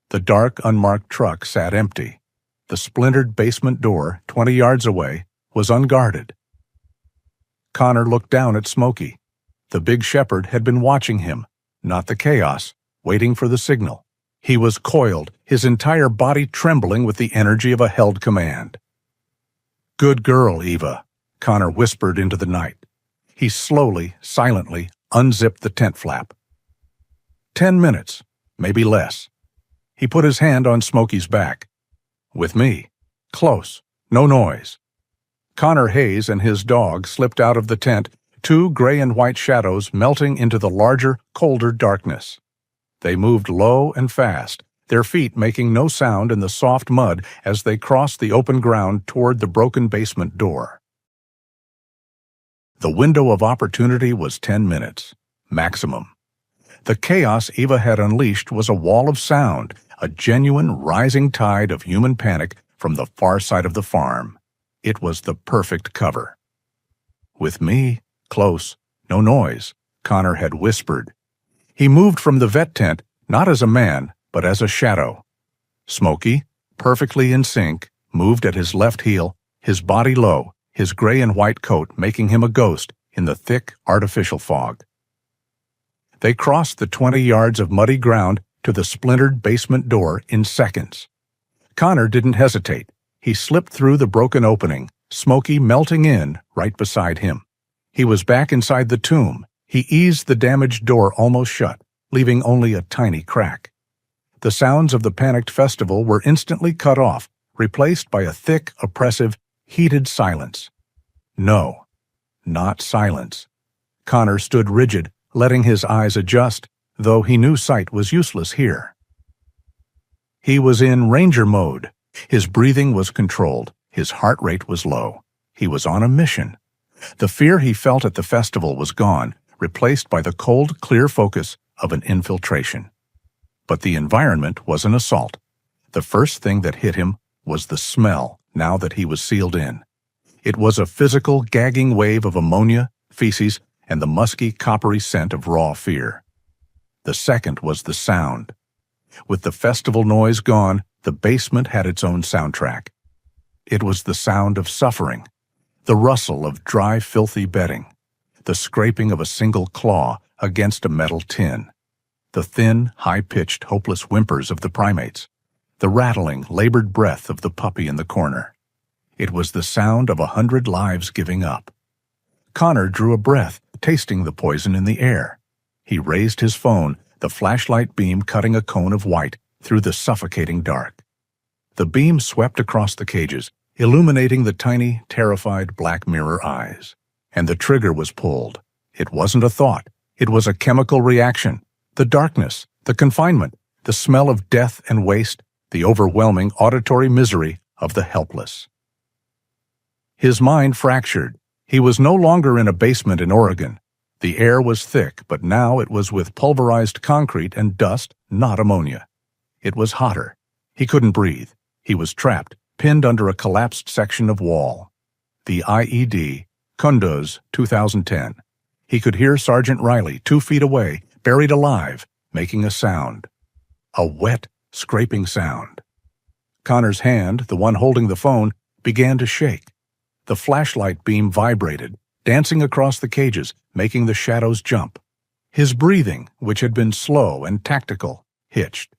The dark, unmarked truck sat empty. The splintered basement door, 20 yards away, was unguarded. Connor looked down at Smokey. The big shepherd had been watching him, not the chaos, waiting for the signal. He was coiled, his entire body trembling with the energy of a held command. "Good girl, Eva," Connor whispered into the night. He slowly, silently unzipped the tent flap. 10 minutes, maybe less. He put his hand on Smokey's back. "With me. Close. No noise." Connor Hayes and his dog slipped out of the tent, 2 gray and white shadows melting into the larger, colder darkness. They moved low and fast, their feet making no sound in the soft mud as they crossed the open ground toward the broken basement door. The window of opportunity was 10 minutes, maximum. The chaos Eva had unleashed was a wall of sound, a genuine rising tide of human panic from the far side of the farm. It was the perfect cover. "With me, close, no noise," Connor had whispered. He moved from the vet tent, not as a man, but as a shadow. Smokey, perfectly in sync, moved at his left heel, his body low, his gray and white coat making him a ghost in the thick, artificial fog. They crossed the 20 yards of muddy ground to the splintered basement door in seconds. Connor didn't hesitate. He slipped through the broken opening, Smokey melting in right beside him. He was back inside the tomb. He eased the damaged door almost shut, leaving only a tiny crack. The sounds of the panicked festival were instantly cut off, replaced by a thick, oppressive, heated silence. No, not silence. Connor stood rigid, letting his eyes adjust, though he knew sight was useless here. He was in ranger mode. His breathing was controlled. His heart rate was low. He was on a mission. The fear he felt at the festival was gone, replaced by the cold, clear focus of an infiltration. But the environment was an assault. The first thing that hit him was the smell, now that he was sealed in. It was a physical, gagging wave of ammonia, feces, and the musky, coppery scent of raw fear. The second was the sound. With the festival noise gone, the basement had its own soundtrack. It was the sound of suffering, the rustle of dry, filthy bedding, the scraping of a single claw against a metal tin, the thin, high-pitched, hopeless whimpers of the primates, the rattling, labored breath of the puppy in the corner. It was the sound of 100 lives giving up. Connor drew a breath, tasting the poison in the air. He raised his phone, the flashlight beam cutting a cone of white through the suffocating dark. The beam swept across the cages, illuminating the tiny, terrified black mirror eyes. And the trigger was pulled. It wasn't a thought. It was a chemical reaction. The darkness, the confinement, the smell of death and waste, the overwhelming auditory misery of the helpless. His mind fractured. He was no longer in a basement in Oregon. The air was thick, but now it was with pulverized concrete and dust, not ammonia. It was hotter. He couldn't breathe. He was trapped, pinned under a collapsed section of wall. The IED, Kunduz, 2010. He could hear Sergeant Riley, 2 feet away, buried alive, making a sound. A wet, scraping sound. Connor's hand, the one holding the phone, began to shake. The flashlight beam vibrated, dancing across the cages, making the shadows jump. His breathing, which had been slow and tactical, hitched.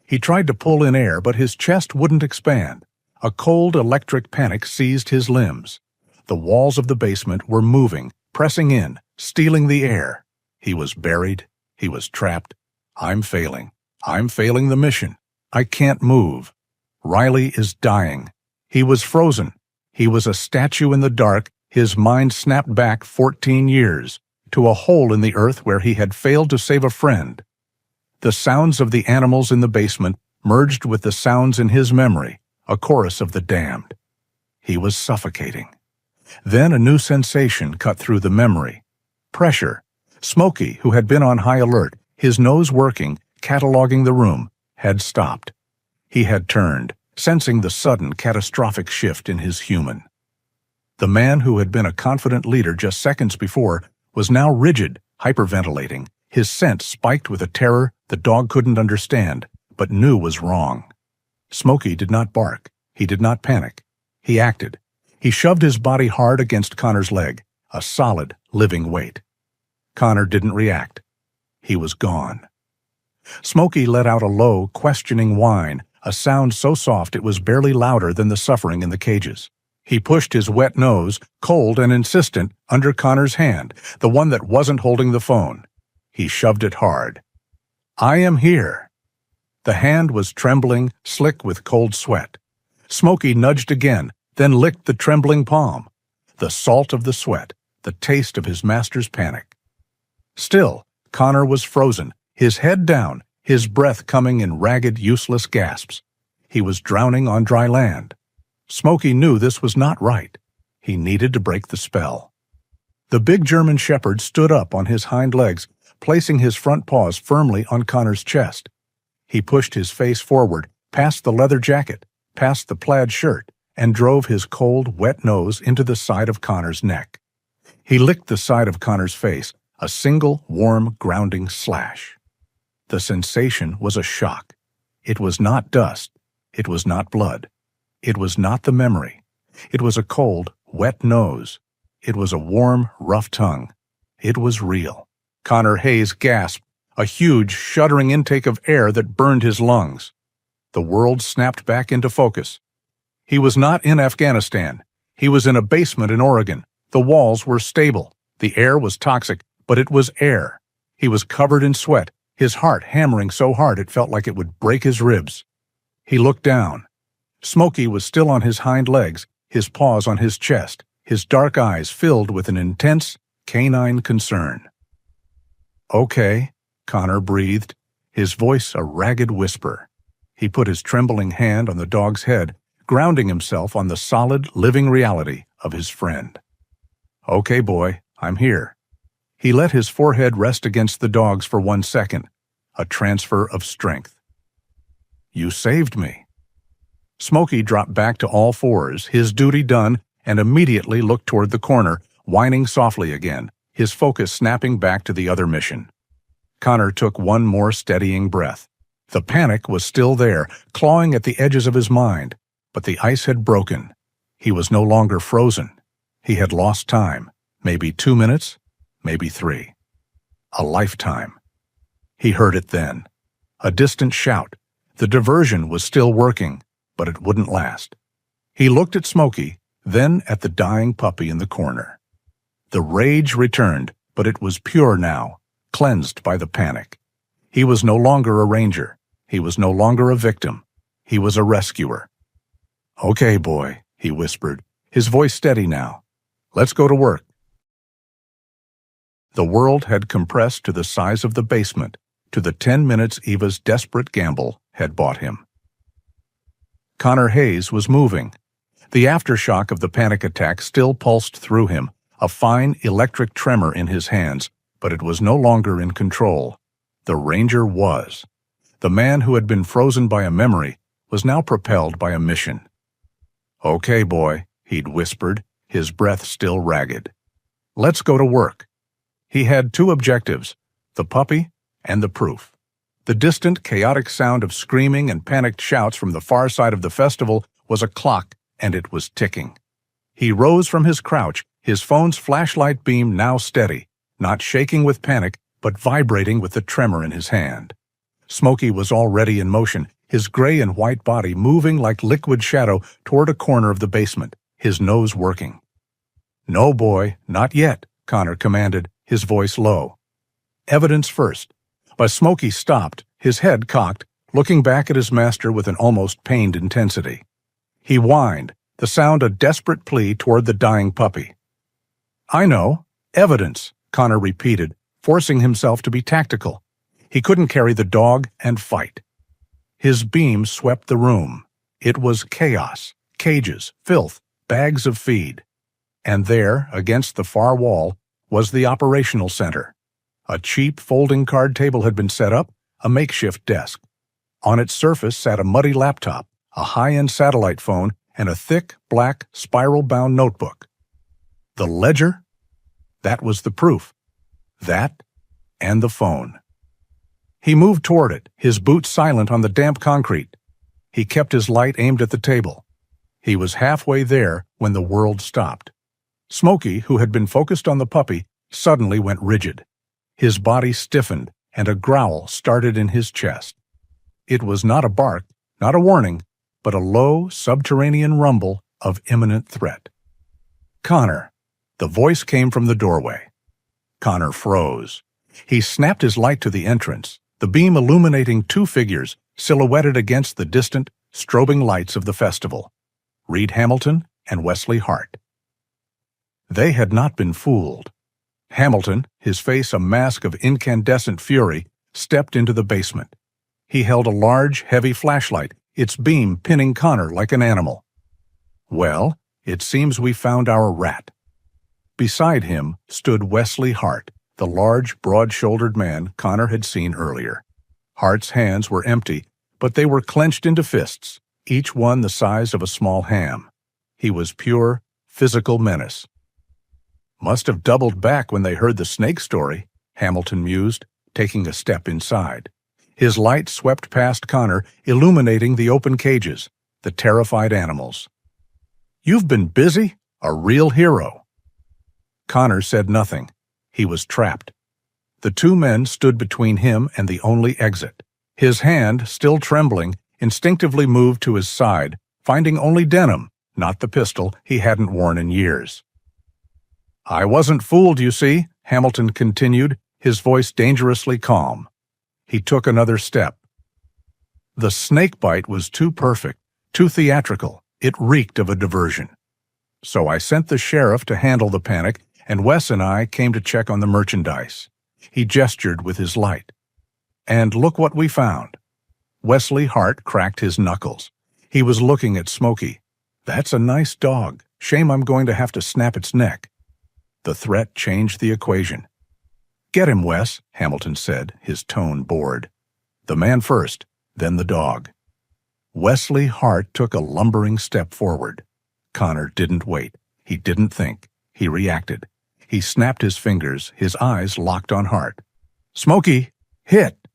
He tried to pull in air, but his chest wouldn't expand. A cold electric panic seized his limbs. The walls of the basement were moving, pressing in, stealing the air. He was buried. He was trapped. I'm failing. I'm failing the mission. I can't move. Riley is dying. He was frozen. He was a statue in the dark. His mind snapped back 14 years, to a hole in the earth where he had failed to save a friend. The sounds of the animals in the basement merged with the sounds in his memory, a chorus of the damned. He was suffocating. Then a new sensation cut through the memory. Pressure. Smokey, who had been on high alert, his nose working, cataloging the room, had stopped. He had turned, sensing the sudden, catastrophic shift in his human. The man who had been a confident leader just seconds before was now rigid, hyperventilating, his sense spiked with a terror the dog couldn't understand, but knew was wrong. Smokey did not bark. He did not panic. He acted. He shoved his body hard against Connor's leg, a solid, living weight. Connor didn't react. He was gone. Smokey let out a low, questioning whine, a sound so soft it was barely louder than the suffering in the cages. He pushed his wet nose, cold and insistent, under Connor's hand, the one that wasn't holding the phone. He shoved it hard. I am here. The hand was trembling, slick with cold sweat. Smokey nudged again, then licked the trembling palm. The salt of the sweat, the taste of his master's panic. Still, Connor was frozen, his head down, his breath coming in ragged, useless gasps. He was drowning on dry land. Smokey knew this was not right. He needed to break the spell. The big German shepherd stood up on his hind legs, placing his front paws firmly on Connor's chest. He pushed his face forward, past the leather jacket, past the plaid shirt, and drove his cold, wet nose into the side of Connor's neck. He licked the side of Connor's face, a single, warm, grounding slash. The sensation was a shock. It was not dust. It was not blood. It was not the memory. It was a cold, wet nose. It was a warm, rough tongue. It was real. Connor Hayes gasped, a huge, shuddering intake of air that burned his lungs. The world snapped back into focus. He was not in Afghanistan. He was in a basement in Oregon. The walls were stable. The air was toxic, but it was air. He was covered in sweat, his heart hammering so hard it felt like it would break his ribs. He looked down. Smokey was still on his hind legs, his paws on his chest, his dark eyes filled with an intense, canine concern. Okay, Connor breathed, his voice a ragged whisper. He put his trembling hand on the dog's head, grounding himself on the solid, living reality of his friend. Okay, boy, I'm here. He let his forehead rest against the dog's for 1 second, a transfer of strength. You saved me. Smokey dropped back to all fours, his duty done, and immediately looked toward the corner, whining softly again, his focus snapping back to the other mission. Connor took one more steadying breath. The panic was still there, clawing at the edges of his mind, but the ice had broken. He was no longer frozen. He had lost time, maybe 2 minutes, maybe 3. A lifetime. He heard it then. A distant shout. The diversion was still working, but it wouldn't last. He looked at Smokey, then at the dying puppy in the corner. The rage returned, but it was pure now, cleansed by the panic. He was no longer a ranger. He was no longer a victim. He was a rescuer. "Okay, boy," he whispered, his voice steady now. "Let's go to work." The world had compressed to the size of the basement, to the 10 minutes Eva's desperate gamble had bought him. Connor Hayes was moving. The aftershock of the panic attack still pulsed through him, a fine electric tremor in his hands, but it was no longer in control. The ranger was. The man who had been frozen by a memory was now propelled by a mission. "Okay, boy," he'd whispered, his breath still ragged. "Let's go to work." He had 2 objectives, the puppy and the proof. The distant, chaotic sound of screaming and panicked shouts from the far side of the festival was a clock, and it was ticking. He rose from his crouch, his phone's flashlight beam now steady, not shaking with panic, but vibrating with the tremor in his hand. Smokey was already in motion, his gray and white body moving like liquid shadow toward a corner of the basement, his nose working. "No, boy, not yet," Connor commanded, his voice low. "Evidence first." But Smokey stopped, his head cocked, looking back at his master with an almost pained intensity. He whined, the sound a desperate plea toward the dying puppy. "I know. Evidence," Connor repeated, forcing himself to be tactical. He couldn't carry the dog and fight. His beam swept the room. It was chaos, cages, filth, bags of feed. And there, against the far wall, was the operational center. A cheap folding card table had been set up, a makeshift desk. On its surface sat a muddy laptop, a high-end satellite phone, and a thick, black, spiral-bound notebook. The ledger? That was the proof. That and the phone. He moved toward it, his boots silent on the damp concrete. He kept his light aimed at the table. He was halfway there when the world stopped. Smokey, who had been focused on the puppy, suddenly went rigid. His body stiffened, and a growl started in his chest. It was not a bark, not a warning, but a low, subterranean rumble of imminent threat. "Connor." The voice came from the doorway. Connor froze. He snapped his light to the entrance, the beam illuminating 2 figures silhouetted against the distant, strobing lights of the festival, Reed Hamilton and Wesley Hart. They had not been fooled. Hamilton, his face a mask of incandescent fury, stepped into the basement. He held a large, heavy flashlight, its beam pinning Connor like an animal. "Well, it seems we found our rat." Beside him stood Wesley Hart, the large, broad-shouldered man Connor had seen earlier. Hart's hands were empty, but they were clenched into fists, each one the size of a small ham. He was pure, physical menace. "Must have doubled back when they heard the snake story," Hamilton mused, taking a step inside. His light swept past Connor, illuminating the open cages, the terrified animals. "You've been busy? A real hero." Connor said nothing. He was trapped. The 2 men stood between him and the only exit. His hand, still trembling, instinctively moved to his side, finding only denim, not the pistol he hadn't worn in years. "I wasn't fooled, you see," Hamilton continued, his voice dangerously calm. He took another step. The snake bite was too perfect, too theatrical. It reeked of a diversion. "So I sent the sheriff to handle the panic, and Wes and I came to check on the merchandise." He gestured with his light. "And look what we found." Wesley Hart cracked his knuckles. He was looking at Smokey. "That's a nice dog. Shame I'm going to have to snap its neck." The threat changed the equation. "Get him, Wes," Hamilton said, his tone bored. "The man first, then the dog." Wesley Hart took a lumbering step forward. Connor didn't wait. He didn't think. He reacted. He snapped his fingers, his eyes locked on Hart. "Smokey, hit!"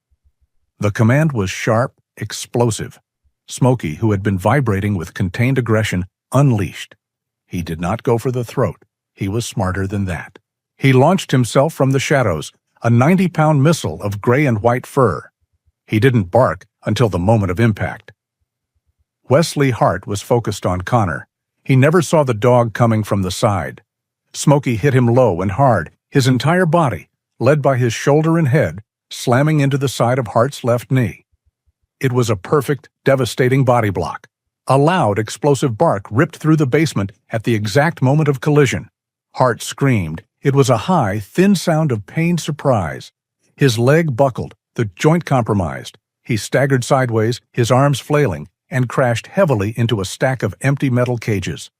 The command was sharp, explosive. Smokey, who had been vibrating with contained aggression, unleashed. He did not go for the throat. He was smarter than that. He launched himself from the shadows, a 90-pound missile of gray and white fur. He didn't bark until the moment of impact. Wesley Hart was focused on Connor. He never saw the dog coming from the side. Smokey hit him low and hard, his entire body, led by his shoulder and head, slamming into the side of Hart's left knee. It was a perfect, devastating body block. A loud, explosive bark ripped through the basement at the exact moment of collision. Hart screamed. It was a high, thin sound of pained surprise. His leg buckled, the joint compromised. He staggered sideways, his arms flailing, and crashed heavily into a stack of empty metal cages.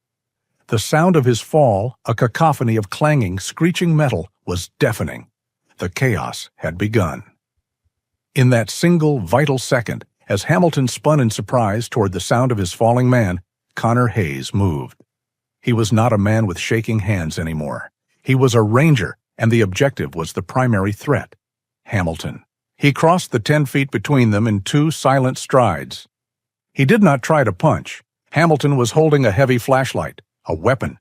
The sound of his fall, a cacophony of clanging, screeching metal, was deafening. The chaos had begun. In that single, vital second, as Hamilton spun in surprise toward the sound of his falling man, Connor Hayes moved. He was not a man with shaking hands anymore. He was a ranger, and the objective was the primary threat: Hamilton. He crossed the 10 feet between them in 2 silent strides. He did not try to punch. Hamilton was holding a heavy flashlight, a weapon.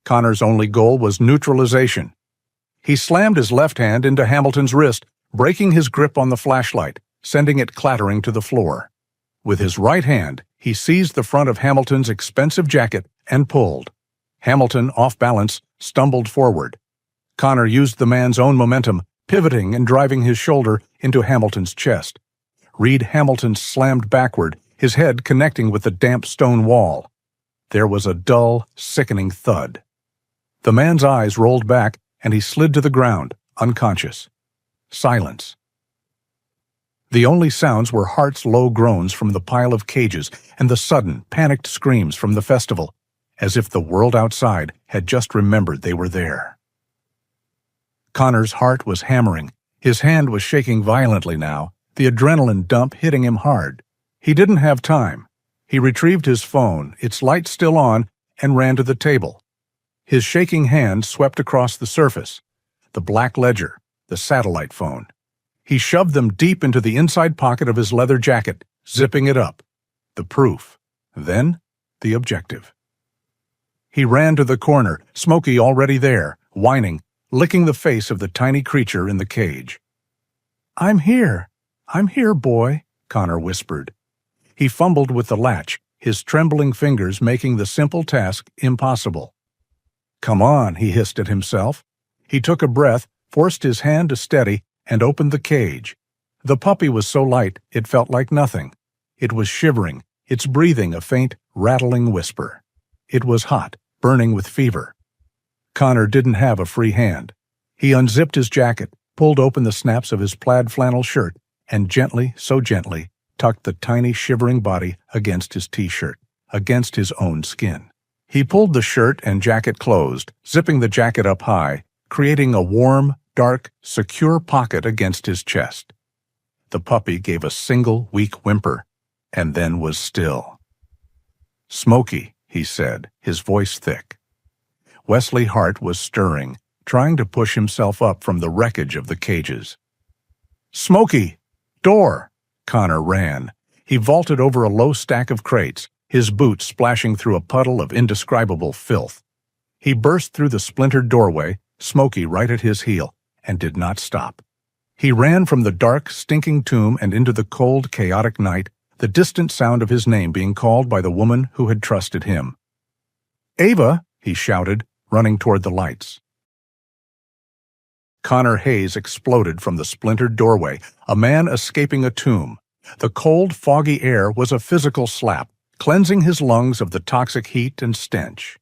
Connor's only goal was neutralization. He slammed his left hand into Hamilton's wrist, breaking his grip on the flashlight, sending it clattering to the floor. With his right hand, he seized the front of Hamilton's expensive jacket and pulled. Hamilton, off balance, stumbled forward. Connor used the man's own momentum, pivoting and driving his shoulder into Hamilton's chest. Reed Hamilton slammed backward, his head connecting with the damp stone wall. There was a dull, sickening thud. The man's eyes rolled back, and he slid to the ground, unconscious. Silence. The only sounds were Hart's low groans from the pile of cages and the sudden, panicked screams from the festival, as if the world outside had just remembered they were there. Connor's heart was hammering. His hand was shaking violently now, the adrenaline dump hitting him hard. He didn't have time. He retrieved his phone, its light still on, and ran to the table. His shaking hand swept across the surface. The black ledger, the satellite phone. He shoved them deep into the inside pocket of his leather jacket, zipping it up. The proof. Then, the objective. He ran to the corner, Smokey already there, whining, licking the face of the tiny creature in the cage. I'm here, boy," Connor whispered. He fumbled with the latch, his trembling fingers making the simple task impossible. Come on, he hissed at himself. He took a breath, forced his hand to steady, and opened the cage. The puppy was so light it felt like nothing. It was shivering, its breathing a faint, rattling whisper. It was hot, burning with fever. Connor didn't have a free hand. He unzipped his jacket, pulled open the snaps of his plaid flannel shirt, and gently, so gently, tucked the tiny shivering body against his t-shirt, against his own skin. He pulled the shirt and jacket closed, zipping the jacket up high, creating a warm, dark, secure pocket against his chest. The puppy gave a single, weak whimper, and then was still. "Smokey," he said, his voice thick. Wesley Hart was stirring, trying to push himself up from the wreckage of the cages. "Smokey! Door!" Connor ran. He vaulted over a low stack of crates, his boots splashing through a puddle of indescribable filth. He burst through the splintered doorway, Smokey right at his heel, and did not stop. He ran from the dark, stinking tomb and into the cold, chaotic night, the distant sound of his name being called by the woman who had trusted him. "Ava!" he shouted, running toward the lights. Connor Hayes exploded from the splintered doorway, a man escaping a tomb. The cold, foggy air was a physical slap, cleansing his lungs of the toxic heat and stench.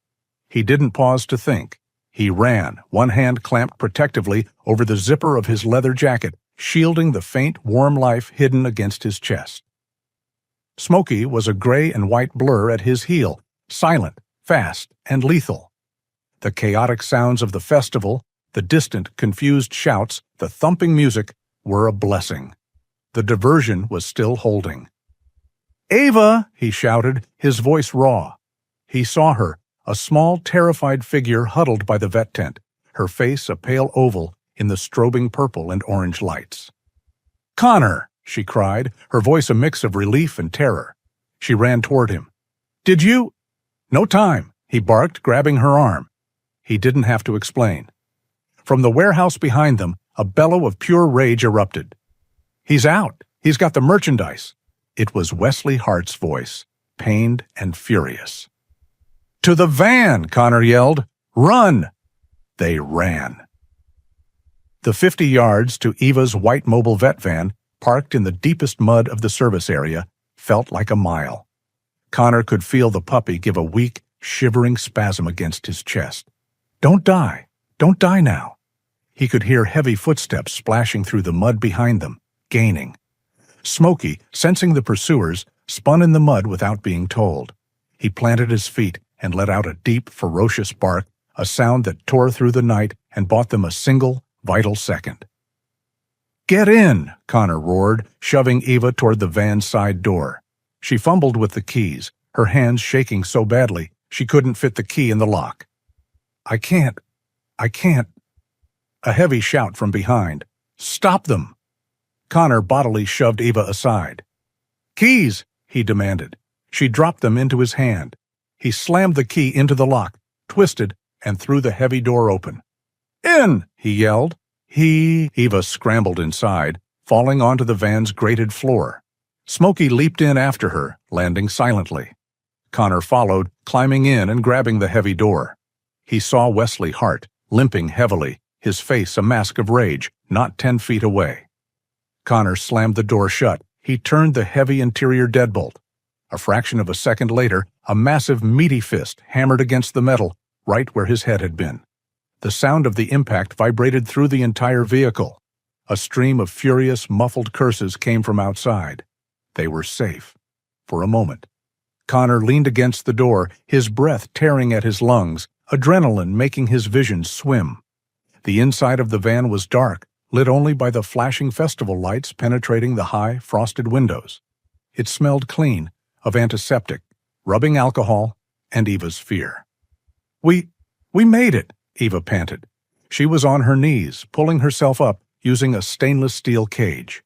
He didn't pause to think. He ran, one hand clamped protectively over the zipper of his leather jacket, shielding the faint, warm life hidden against his chest. Smokey was a gray and white blur at his heel, silent, fast, and lethal. The chaotic sounds of the festival, the distant, confused shouts, the thumping music, were a blessing. The diversion was still holding. "Ava!" he shouted, his voice raw. He saw her, a small, terrified figure huddled by the vet tent, her face a pale oval in the strobing purple and orange lights. "Connor!" she cried, her voice a mix of relief and terror. She ran toward him. "Did you—" "No time," He barked, grabbing her arm. He didn't have to explain. From the warehouse behind them, a bellow of pure rage erupted. "He's out! He's got the merchandise!" It was Wesley Hart's voice, pained and furious. "To the van!" Connor yelled. "Run!" They ran. The 50 yards to Eva's white mobile vet van, parked in the deepest mud of the service area, felt like a mile. Connor could feel the puppy give a weak, shivering spasm against his chest. "Don't die! Don't die now!" He could hear heavy footsteps splashing through the mud behind them, gaining. Smokey, sensing the pursuers, spun in the mud without being told. He planted his feet and let out a deep, ferocious bark, a sound that tore through the night and bought them a single, vital second. "Get in!" Connor roared, shoving Eva toward the van's side door. She fumbled with the keys, her hands shaking so badly she couldn't fit the key in the lock. I can't. A heavy shout from behind. "Stop them!" Connor bodily shoved Eva aside. "Keys!" he demanded. She dropped them into his hand. He slammed the key into the lock, twisted, and threw the heavy door open. "In!" he yelled. Eva scrambled inside, falling onto the van's grated floor. Smokey leaped in after her, landing silently. Connor followed, climbing in and grabbing the heavy door. He saw Wesley Hart, limping heavily, his face a mask of rage, not 10 feet away. Connor slammed the door shut. He turned the heavy interior deadbolt. A fraction of a second later, a massive, meaty fist hammered against the metal, right where his head had been. The sound of the impact vibrated through the entire vehicle. A stream of furious, muffled curses came from outside. They were safe. For a moment. Connor leaned against the door, his breath tearing at his lungs, adrenaline making his vision swim. The inside of the van was dark, lit only by the flashing festival lights penetrating the high, frosted windows. It smelled clean, of antiseptic, rubbing alcohol, and Eva's fear. We made it!" Eva panted. She was on her knees, pulling herself up, using a stainless steel cage.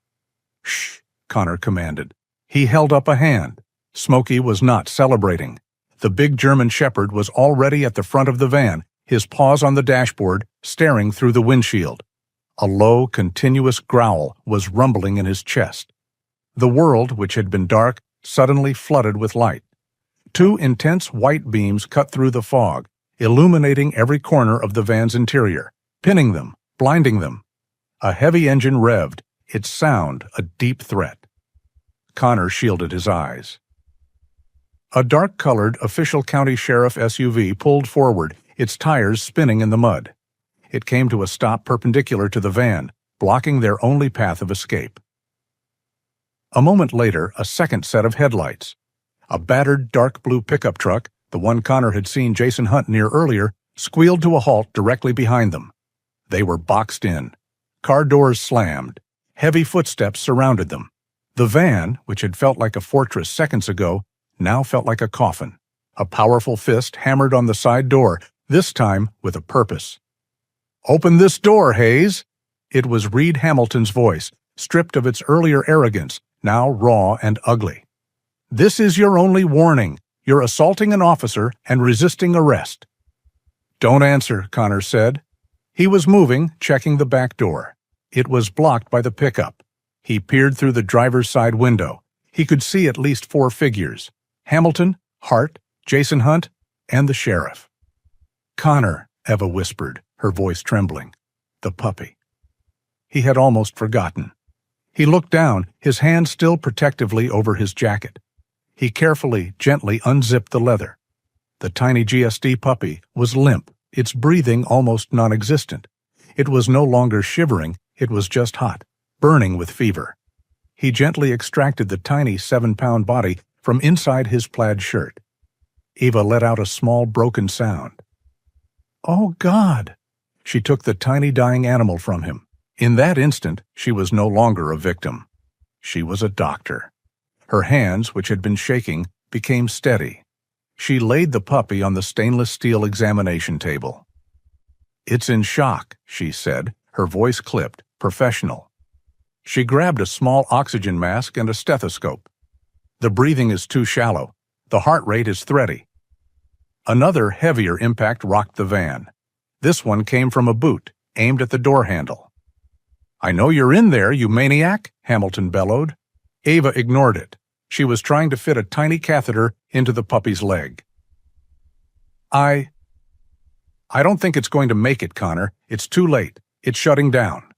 "Shh," Connor commanded. He held up a hand. Smokey was not celebrating. The big German Shepherd was already at the front of the van, his paws on the dashboard, staring through the windshield. A low, continuous growl was rumbling in his chest. The world, which had been dark, suddenly flooded with light. 2 intense white beams cut through the fog, illuminating every corner of the van's interior, pinning them, blinding them. A heavy engine revved, its sound a deep threat. Connor shielded his eyes. A dark-colored official county sheriff SUV pulled forward, its tires spinning in the mud. It came to a stop perpendicular to the van, blocking their only path of escape. A moment later, a second set of headlights. A battered dark blue pickup truck, the one Connor had seen Jason Hunt near earlier, squealed to a halt directly behind them. They were boxed in. Car doors slammed. Heavy footsteps surrounded them. The van, which had felt like a fortress seconds ago, now felt like a coffin. A powerful fist hammered on the side door, this time with a purpose. "Open this door, Hayes!" It was Reed Hamilton's voice, stripped of its earlier arrogance, now raw and ugly. "This is your only warning. You're assaulting an officer and resisting arrest." "Don't answer," Connor said. He was moving, checking the back door. It was blocked by the pickup. He peered through the driver's side window. He could see at least 4 figures: Hamilton, Hart, Jason Hunt, and the sheriff. "Connor," Eva whispered, her voice trembling. "The puppy." He had almost forgotten. He looked down, his hand still protectively over his jacket. He carefully, gently unzipped the leather. The tiny GSD puppy was limp, its breathing almost non-existent. It was no longer shivering, it was just hot, burning with fever. He gently extracted the tiny 7-pound body from inside his plaid shirt. Eva let out a small broken sound. "Oh, God!" She took the tiny dying animal from him. In that instant, she was no longer a victim. She was a doctor. Her hands, which had been shaking, became steady. She laid the puppy on the stainless steel examination table. "It's in shock," she said, her voice clipped, professional. She grabbed a small oxygen mask and a stethoscope. "The breathing is too shallow. The heart rate is thready." Another, heavier impact rocked the van. This one came from a boot, aimed at the door handle. "I know you're in there, you maniac," Hamilton bellowed. Ava ignored it. She was trying to fit a tiny catheter into the puppy's leg. I don't think it's going to make it, Connor. It's too late. It's shutting down."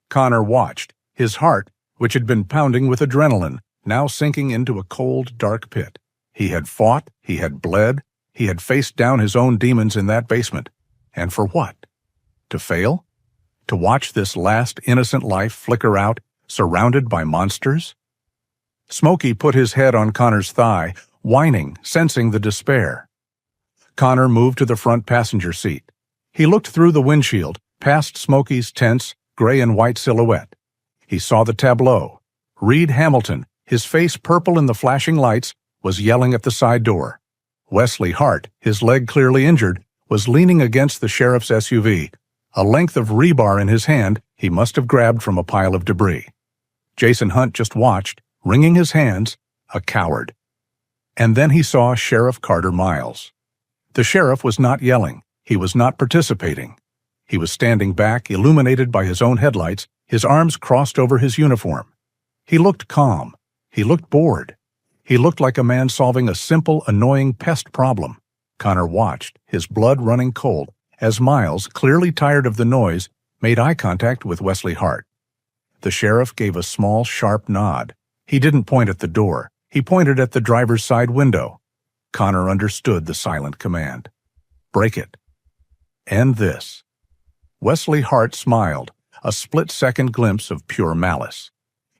Connor watched, his heart, which had been pounding with adrenaline, now sinking into a cold, dark pit. He had fought, he had bled, he had faced down his own demons in that basement. And for what? To fail? To watch this last innocent life flicker out, surrounded by monsters? Smokey put his head on Connor's thigh, whining, sensing the despair. Connor moved to the front passenger seat. He looked through the windshield, past Smokey's tense, gray and white silhouette. He saw the tableau. Reed Hamilton, his face purple in the flashing lights, was yelling at the side door. Wesley Hart, his leg clearly injured, was leaning against the sheriff's SUV, a length of rebar in his hand he must have grabbed from a pile of debris. Jason Hunt just watched, wringing his hands, a coward. And then he saw Sheriff Carter Miles. The sheriff was not yelling. He was not participating. He was standing back, illuminated by his own headlights, his arms crossed over his uniform. He looked calm. He looked bored. He looked like a man solving a simple, annoying pest problem. Connor watched, his blood running cold, as Miles, clearly tired of the noise, made eye contact with Wesley Hart. The sheriff gave a small, sharp nod. He didn't point at the door. He pointed at the driver's side window. Connor understood the silent command. "Break it. End this." Wesley Hart smiled, a split-second glimpse of pure malice.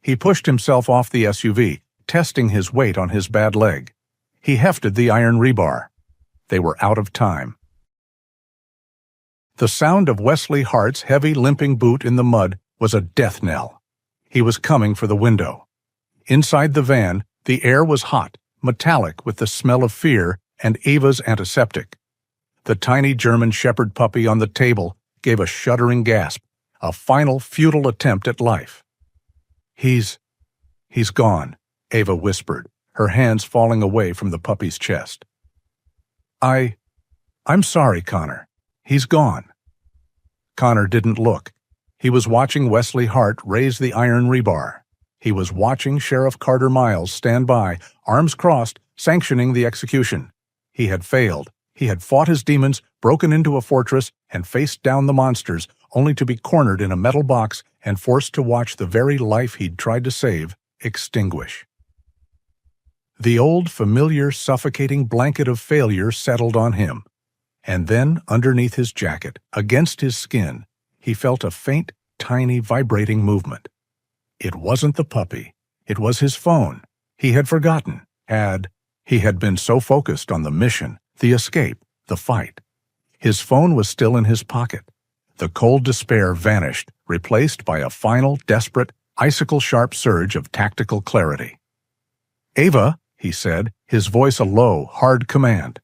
He pushed himself off the SUV, testing his weight on his bad leg. He hefted the iron rebar. They were out of time. The sound of Wesley Hart's heavy, limping boot in the mud was a death knell. He was coming for the window. Inside the van, the air was hot, metallic with the smell of fear and Ava's antiseptic. The tiny German Shepherd puppy on the table gave a shuddering gasp, a final, futile attempt at life. He's gone," Ava whispered, her hands falling away from the puppy's chest. I'm sorry, Connor. He's gone." Connor didn't look. He was watching Wesley Hart raise the iron rebar. He was watching Sheriff Carter Miles stand by, arms crossed, sanctioning the execution. He had failed. He had fought his demons, broken into a fortress, and faced down the monsters, only to be cornered in a metal box and forced to watch the very life he'd tried to save extinguish. The old, familiar, suffocating blanket of failure settled on him. And then, underneath his jacket, against his skin, he felt a faint, tiny, vibrating movement. It wasn't the puppy. It was his phone. He had forgotten. He had been so focused on the mission, the escape, the fight. His phone was still in his pocket. The cold despair vanished, replaced by a final, desperate, icicle-sharp surge of tactical clarity. "Ava," he said, his voice a low, hard command.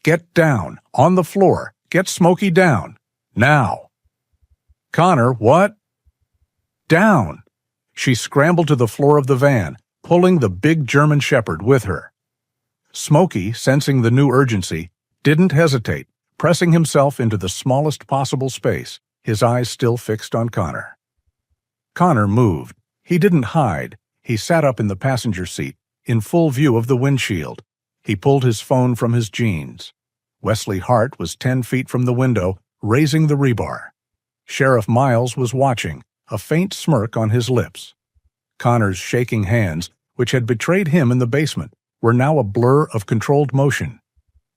"Get down, on the floor. Get Smokey down. Now." "Connor, what?" "Down." She scrambled to the floor of the van, pulling the big German Shepherd with her. Smokey, sensing the new urgency, didn't hesitate, pressing himself into the smallest possible space, his eyes still fixed on Connor. Connor moved. He didn't hide. He sat up in the passenger seat, in full view of the windshield. He pulled his phone from his jeans. Wesley Hart was 10 feet from the window, raising the rebar. Sheriff Miles was watching, a faint smirk on his lips. Connor's shaking hands, which had betrayed him in the basement, were now a blur of controlled motion.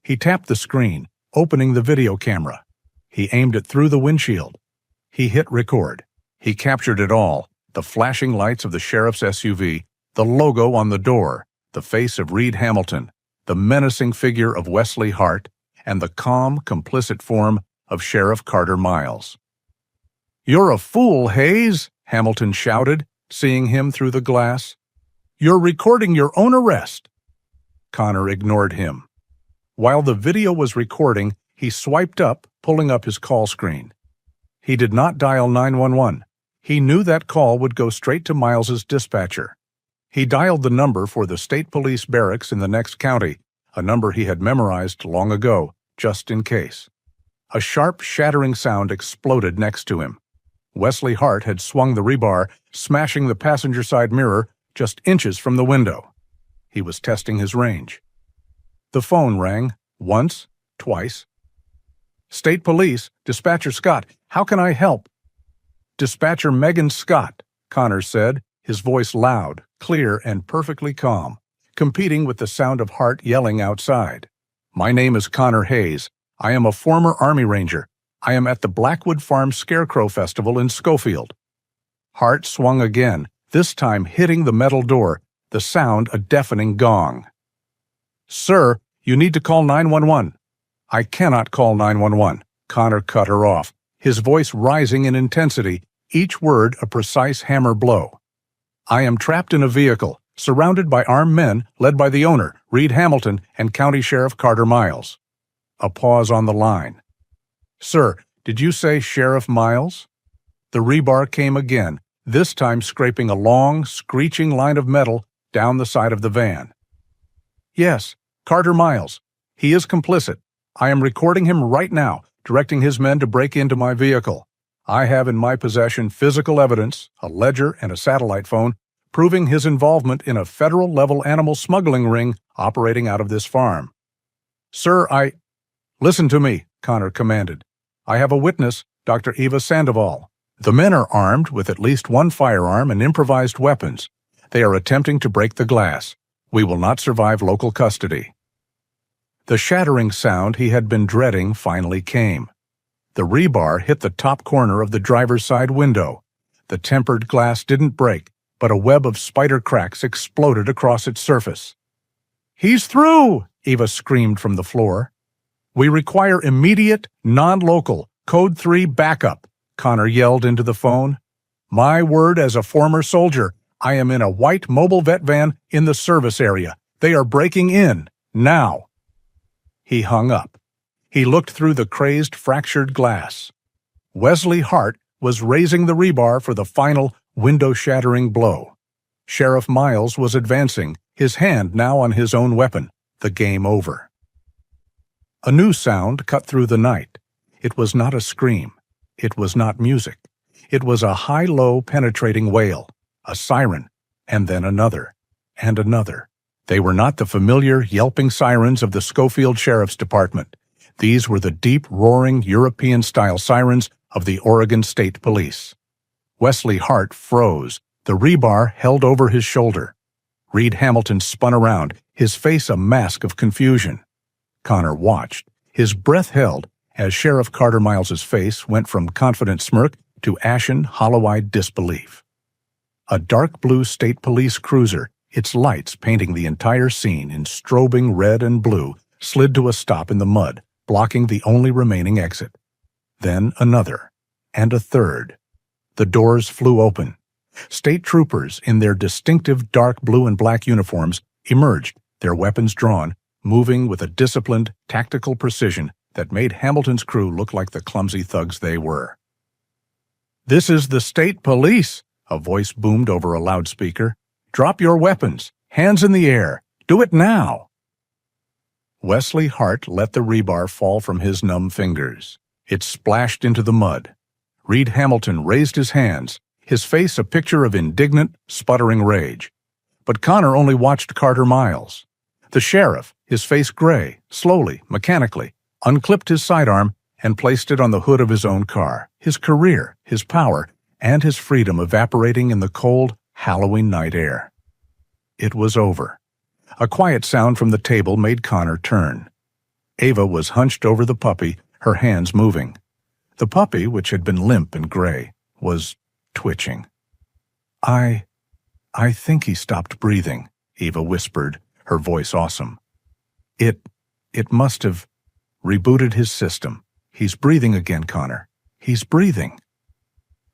He tapped the screen, opening the video camera. He aimed it through the windshield. He hit record. He captured it all, the flashing lights of the sheriff's SUV, the logo on the door, the face of Reed Hamilton, the menacing figure of Wesley Hart, and the calm, complicit form of Sheriff Carter Miles. "You're a fool, Hayes," Hamilton shouted, seeing him through the glass. "You're recording your own arrest." Connor ignored him. While the video was recording, he swiped up, pulling up his call screen. He did not dial 911. He knew that call would go straight to Miles's dispatcher. He dialed the number for the state police barracks in the next county, a number he had memorized long ago, just in case. A sharp, shattering sound exploded next to him. Wesley Hart had swung the rebar, smashing the passenger side mirror just inches from the window. He was testing his range. The phone rang, once, twice. "State Police, Dispatcher Scott, how can I help?" "Dispatcher Megan Scott," Connor said, his voice loud, clear, and perfectly calm, competing with the sound of Hart yelling outside. "My name is Connor Hayes. I am a former Army Ranger. I am at the Blackwood Farm Scarecrow Festival in Schofield." Hart swung again, this time hitting the metal door, the sound a deafening gong. "Sir, you need to call 911. "I cannot call 911. Connor cut her off, his voice rising in intensity, each word a precise hammer blow. "I am trapped in a vehicle, surrounded by armed men led by the owner, Reed Hamilton, and County Sheriff Carter Miles." A pause on the line. "Sir, did you say Sheriff Miles?" The rebar came again, this time scraping a long, screeching line of metal down the side of the van. "Yes, Carter Miles. He is complicit. I am recording him right now, directing his men to break into my vehicle. I have in my possession physical evidence, a ledger and a satellite phone, proving his involvement in a federal-level animal smuggling ring operating out of this farm." "Sir, "Listen to me," Connor commanded. "I have a witness, Dr. Eva Sandoval. The men are armed with at least one firearm and improvised weapons. They are attempting to break the glass. We will not survive local custody." The shattering sound he had been dreading finally came. The rebar hit the top corner of the driver's side window. The tempered glass didn't break, but a web of spider cracks exploded across its surface. "He's through!" Eva screamed from the floor. "We require immediate, non-local, Code 3 backup," Connor yelled into the phone. "My word as a former soldier, I am in a white mobile vet van in the service area. They are breaking in, now." He hung up. He looked through the crazed, fractured glass. Wesley Hart was raising the rebar for the final, window-shattering blow. Sheriff Miles was advancing, his hand now on his own weapon, the game over. A new sound cut through the night. It was not a scream. It was not music. It was a high-low penetrating wail, a siren, and then another, and another. They were not the familiar, yelping sirens of the Schofield Sheriff's Department. These were the deep, roaring, European-style sirens of the Oregon State Police. Wesley Hart froze, the rebar held over his shoulder. Reed Hamilton spun around, his face a mask of confusion. Connor watched, his breath held, as Sheriff Carter Miles's face went from confident smirk to ashen, hollow-eyed disbelief. A dark blue state police cruiser, its lights painting the entire scene in strobing red and blue, slid to a stop in the mud, blocking the only remaining exit. Then another, and a third. The doors flew open. State troopers in their distinctive dark blue and black uniforms emerged, their weapons drawn, moving with a disciplined, tactical precision that made Hamilton's crew look like the clumsy thugs they were. "This is the state police," a voice boomed over a loudspeaker. "Drop your weapons. Hands in the air. Do it now." Wesley Hart let the rebar fall from his numb fingers. It splashed into the mud. Reed Hamilton raised his hands, his face a picture of indignant, sputtering rage. But Connor only watched Carter Miles. The sheriff, his face gray, slowly, mechanically, unclipped his sidearm and placed it on the hood of his own car, his career, his power, and his freedom evaporating in the cold, Halloween night air. It was over. A quiet sound from the table made Connor turn. Ava was hunched over the puppy, her hands moving. The puppy, which had been limp and gray, was twitching. I think he stopped breathing," Eva whispered, her voice awesome. It must have rebooted his system. He's breathing again, Connor. He's breathing."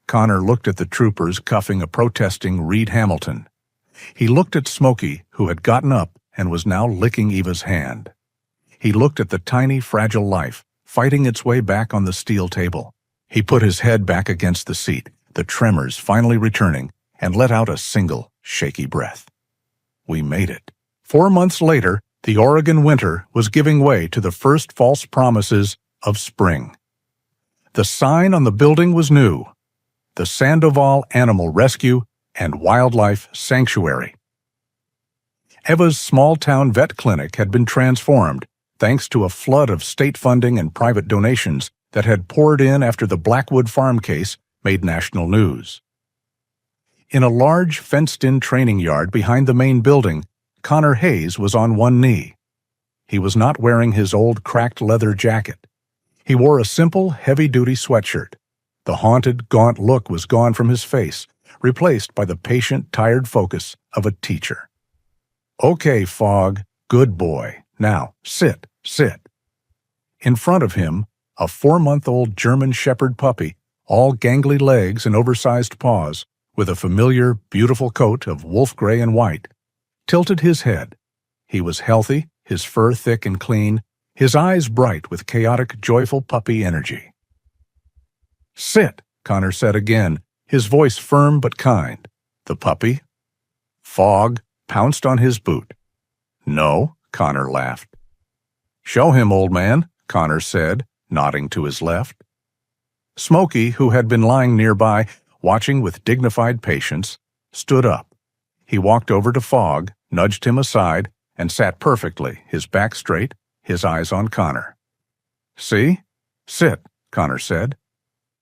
Connor looked at the troopers cuffing a protesting Reed Hamilton. He looked at Smokey, who had gotten up and was now licking Eva's hand. He looked at the tiny, fragile life, fighting its way back on the steel table. He put his head back against the seat, the tremors finally returning, and let out a single, shaky breath. We made it. 4 months later, The Oregon winter was giving way to the first false promises of spring. The sign on the building was new: the Sandoval Animal Rescue and Wildlife Sanctuary. Eva's small-town vet clinic had been transformed thanks to a flood of state funding and private donations that had poured in after the Blackwood Farm case made national news. In a large, fenced-in training yard behind the main building, Connor Hayes was on one knee. He was not wearing his old cracked leather jacket. He wore a simple, heavy-duty sweatshirt. The haunted, gaunt look was gone from his face, replaced by the patient, tired focus of a teacher. "Okay, Fogg, good boy. Now, sit, sit." In front of him, a 4-month-old German Shepherd puppy, all gangly legs and oversized paws, with a familiar, beautiful coat of wolf gray and white, tilted his head. He was healthy, his fur thick and clean, his eyes bright with chaotic, joyful puppy energy. "Sit," Connor said again, his voice firm but kind. The puppy? Fogg pounced on his boot. "No," Connor laughed. "Show him, old man," Connor said, nodding to his left. Smokey, who had been lying nearby, watching with dignified patience, stood up. He walked over to Fogg, nudged him aside, and sat perfectly, his back straight, his eyes on Connor. "See? Sit," Connor said.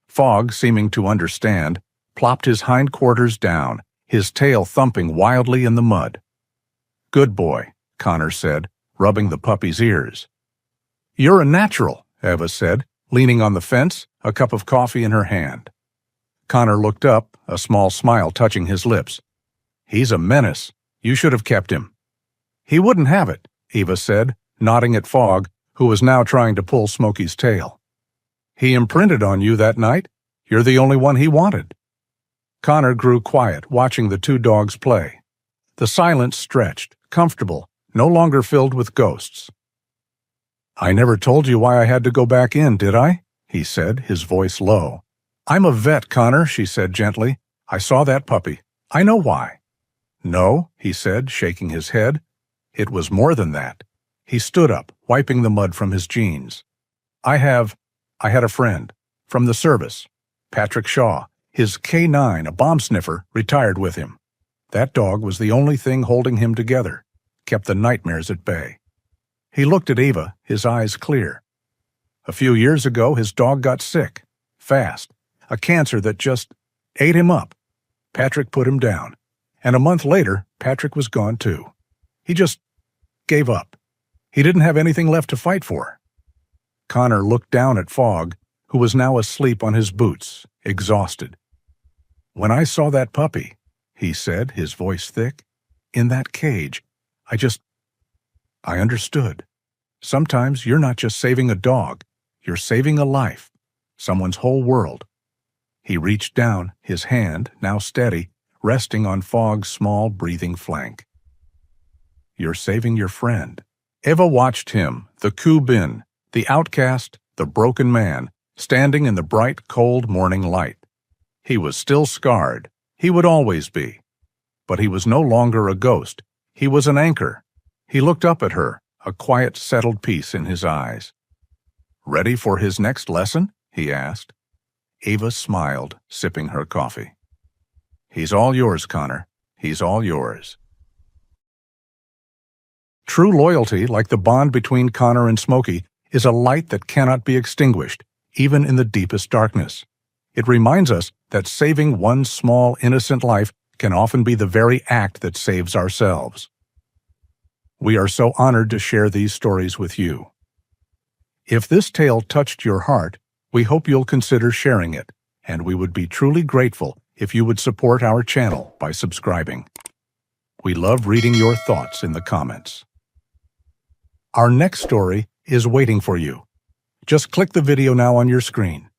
Fogg, seeming to understand, plopped his hindquarters down, his tail thumping wildly in the mud. "Good boy," Connor said, rubbing the puppy's ears. "You're a natural," Eva said, leaning on the fence, a cup of coffee in her hand. Connor looked up, a small smile touching his lips. "He's a menace. You should have kept him." "He wouldn't have it," Eva said, nodding at Fogg, who was now trying to pull Smokey's tail. "He imprinted on you that night. You're the only one he wanted." Connor grew quiet, watching the two dogs play. The silence stretched, comfortable, no longer filled with ghosts. "I never told you why I had to go back in, did I?" he said, his voice low. "I'm a vet, Connor," she said gently. "I saw that puppy. I know why." "No," he said, shaking his head. "It was more than that." He stood up, wiping the mud from his jeans. I had a friend. From the service. Patrick Shaw. His canine, a bomb sniffer, retired with him. That dog was the only thing holding him together, kept the nightmares at bay." He looked at Eva, his eyes clear. "A few years ago, his dog got sick. Fast. A cancer that just ate him up. Patrick put him down. And a month later, Patrick was gone too. He just gave up. He didn't have anything left to fight for." Connor looked down at Fogg, who was now asleep on his boots, exhausted. "When I saw that puppy," he said, his voice thick, "in that cage, I understood. Sometimes you're not just saving a dog, you're saving a life, someone's whole world." He reached down, his hand, now steady, resting on Fogg's small, breathing flank. "You're saving your friend." Eva watched him, the Ku-bin, the outcast, the broken man, standing in the bright, cold morning light. He was still scarred. He would always be. But he was no longer a ghost. He was an anchor. He looked up at her, a quiet, settled peace in his eyes. "Ready for his next lesson?" he asked. Eva smiled, sipping her coffee. "He's all yours, Connor. He's all yours." True loyalty, like the bond between Connor and Smokey, is a light that cannot be extinguished, even in the deepest darkness. It reminds us that saving one small, innocent life can often be the very act that saves ourselves. We are so honored to share these stories with you. If this tale touched your heart, we hope you'll consider sharing it, and we would be truly grateful if you would support our channel by subscribing. We love reading your thoughts in the comments. Our next story is waiting for you. Just click the video now on your screen.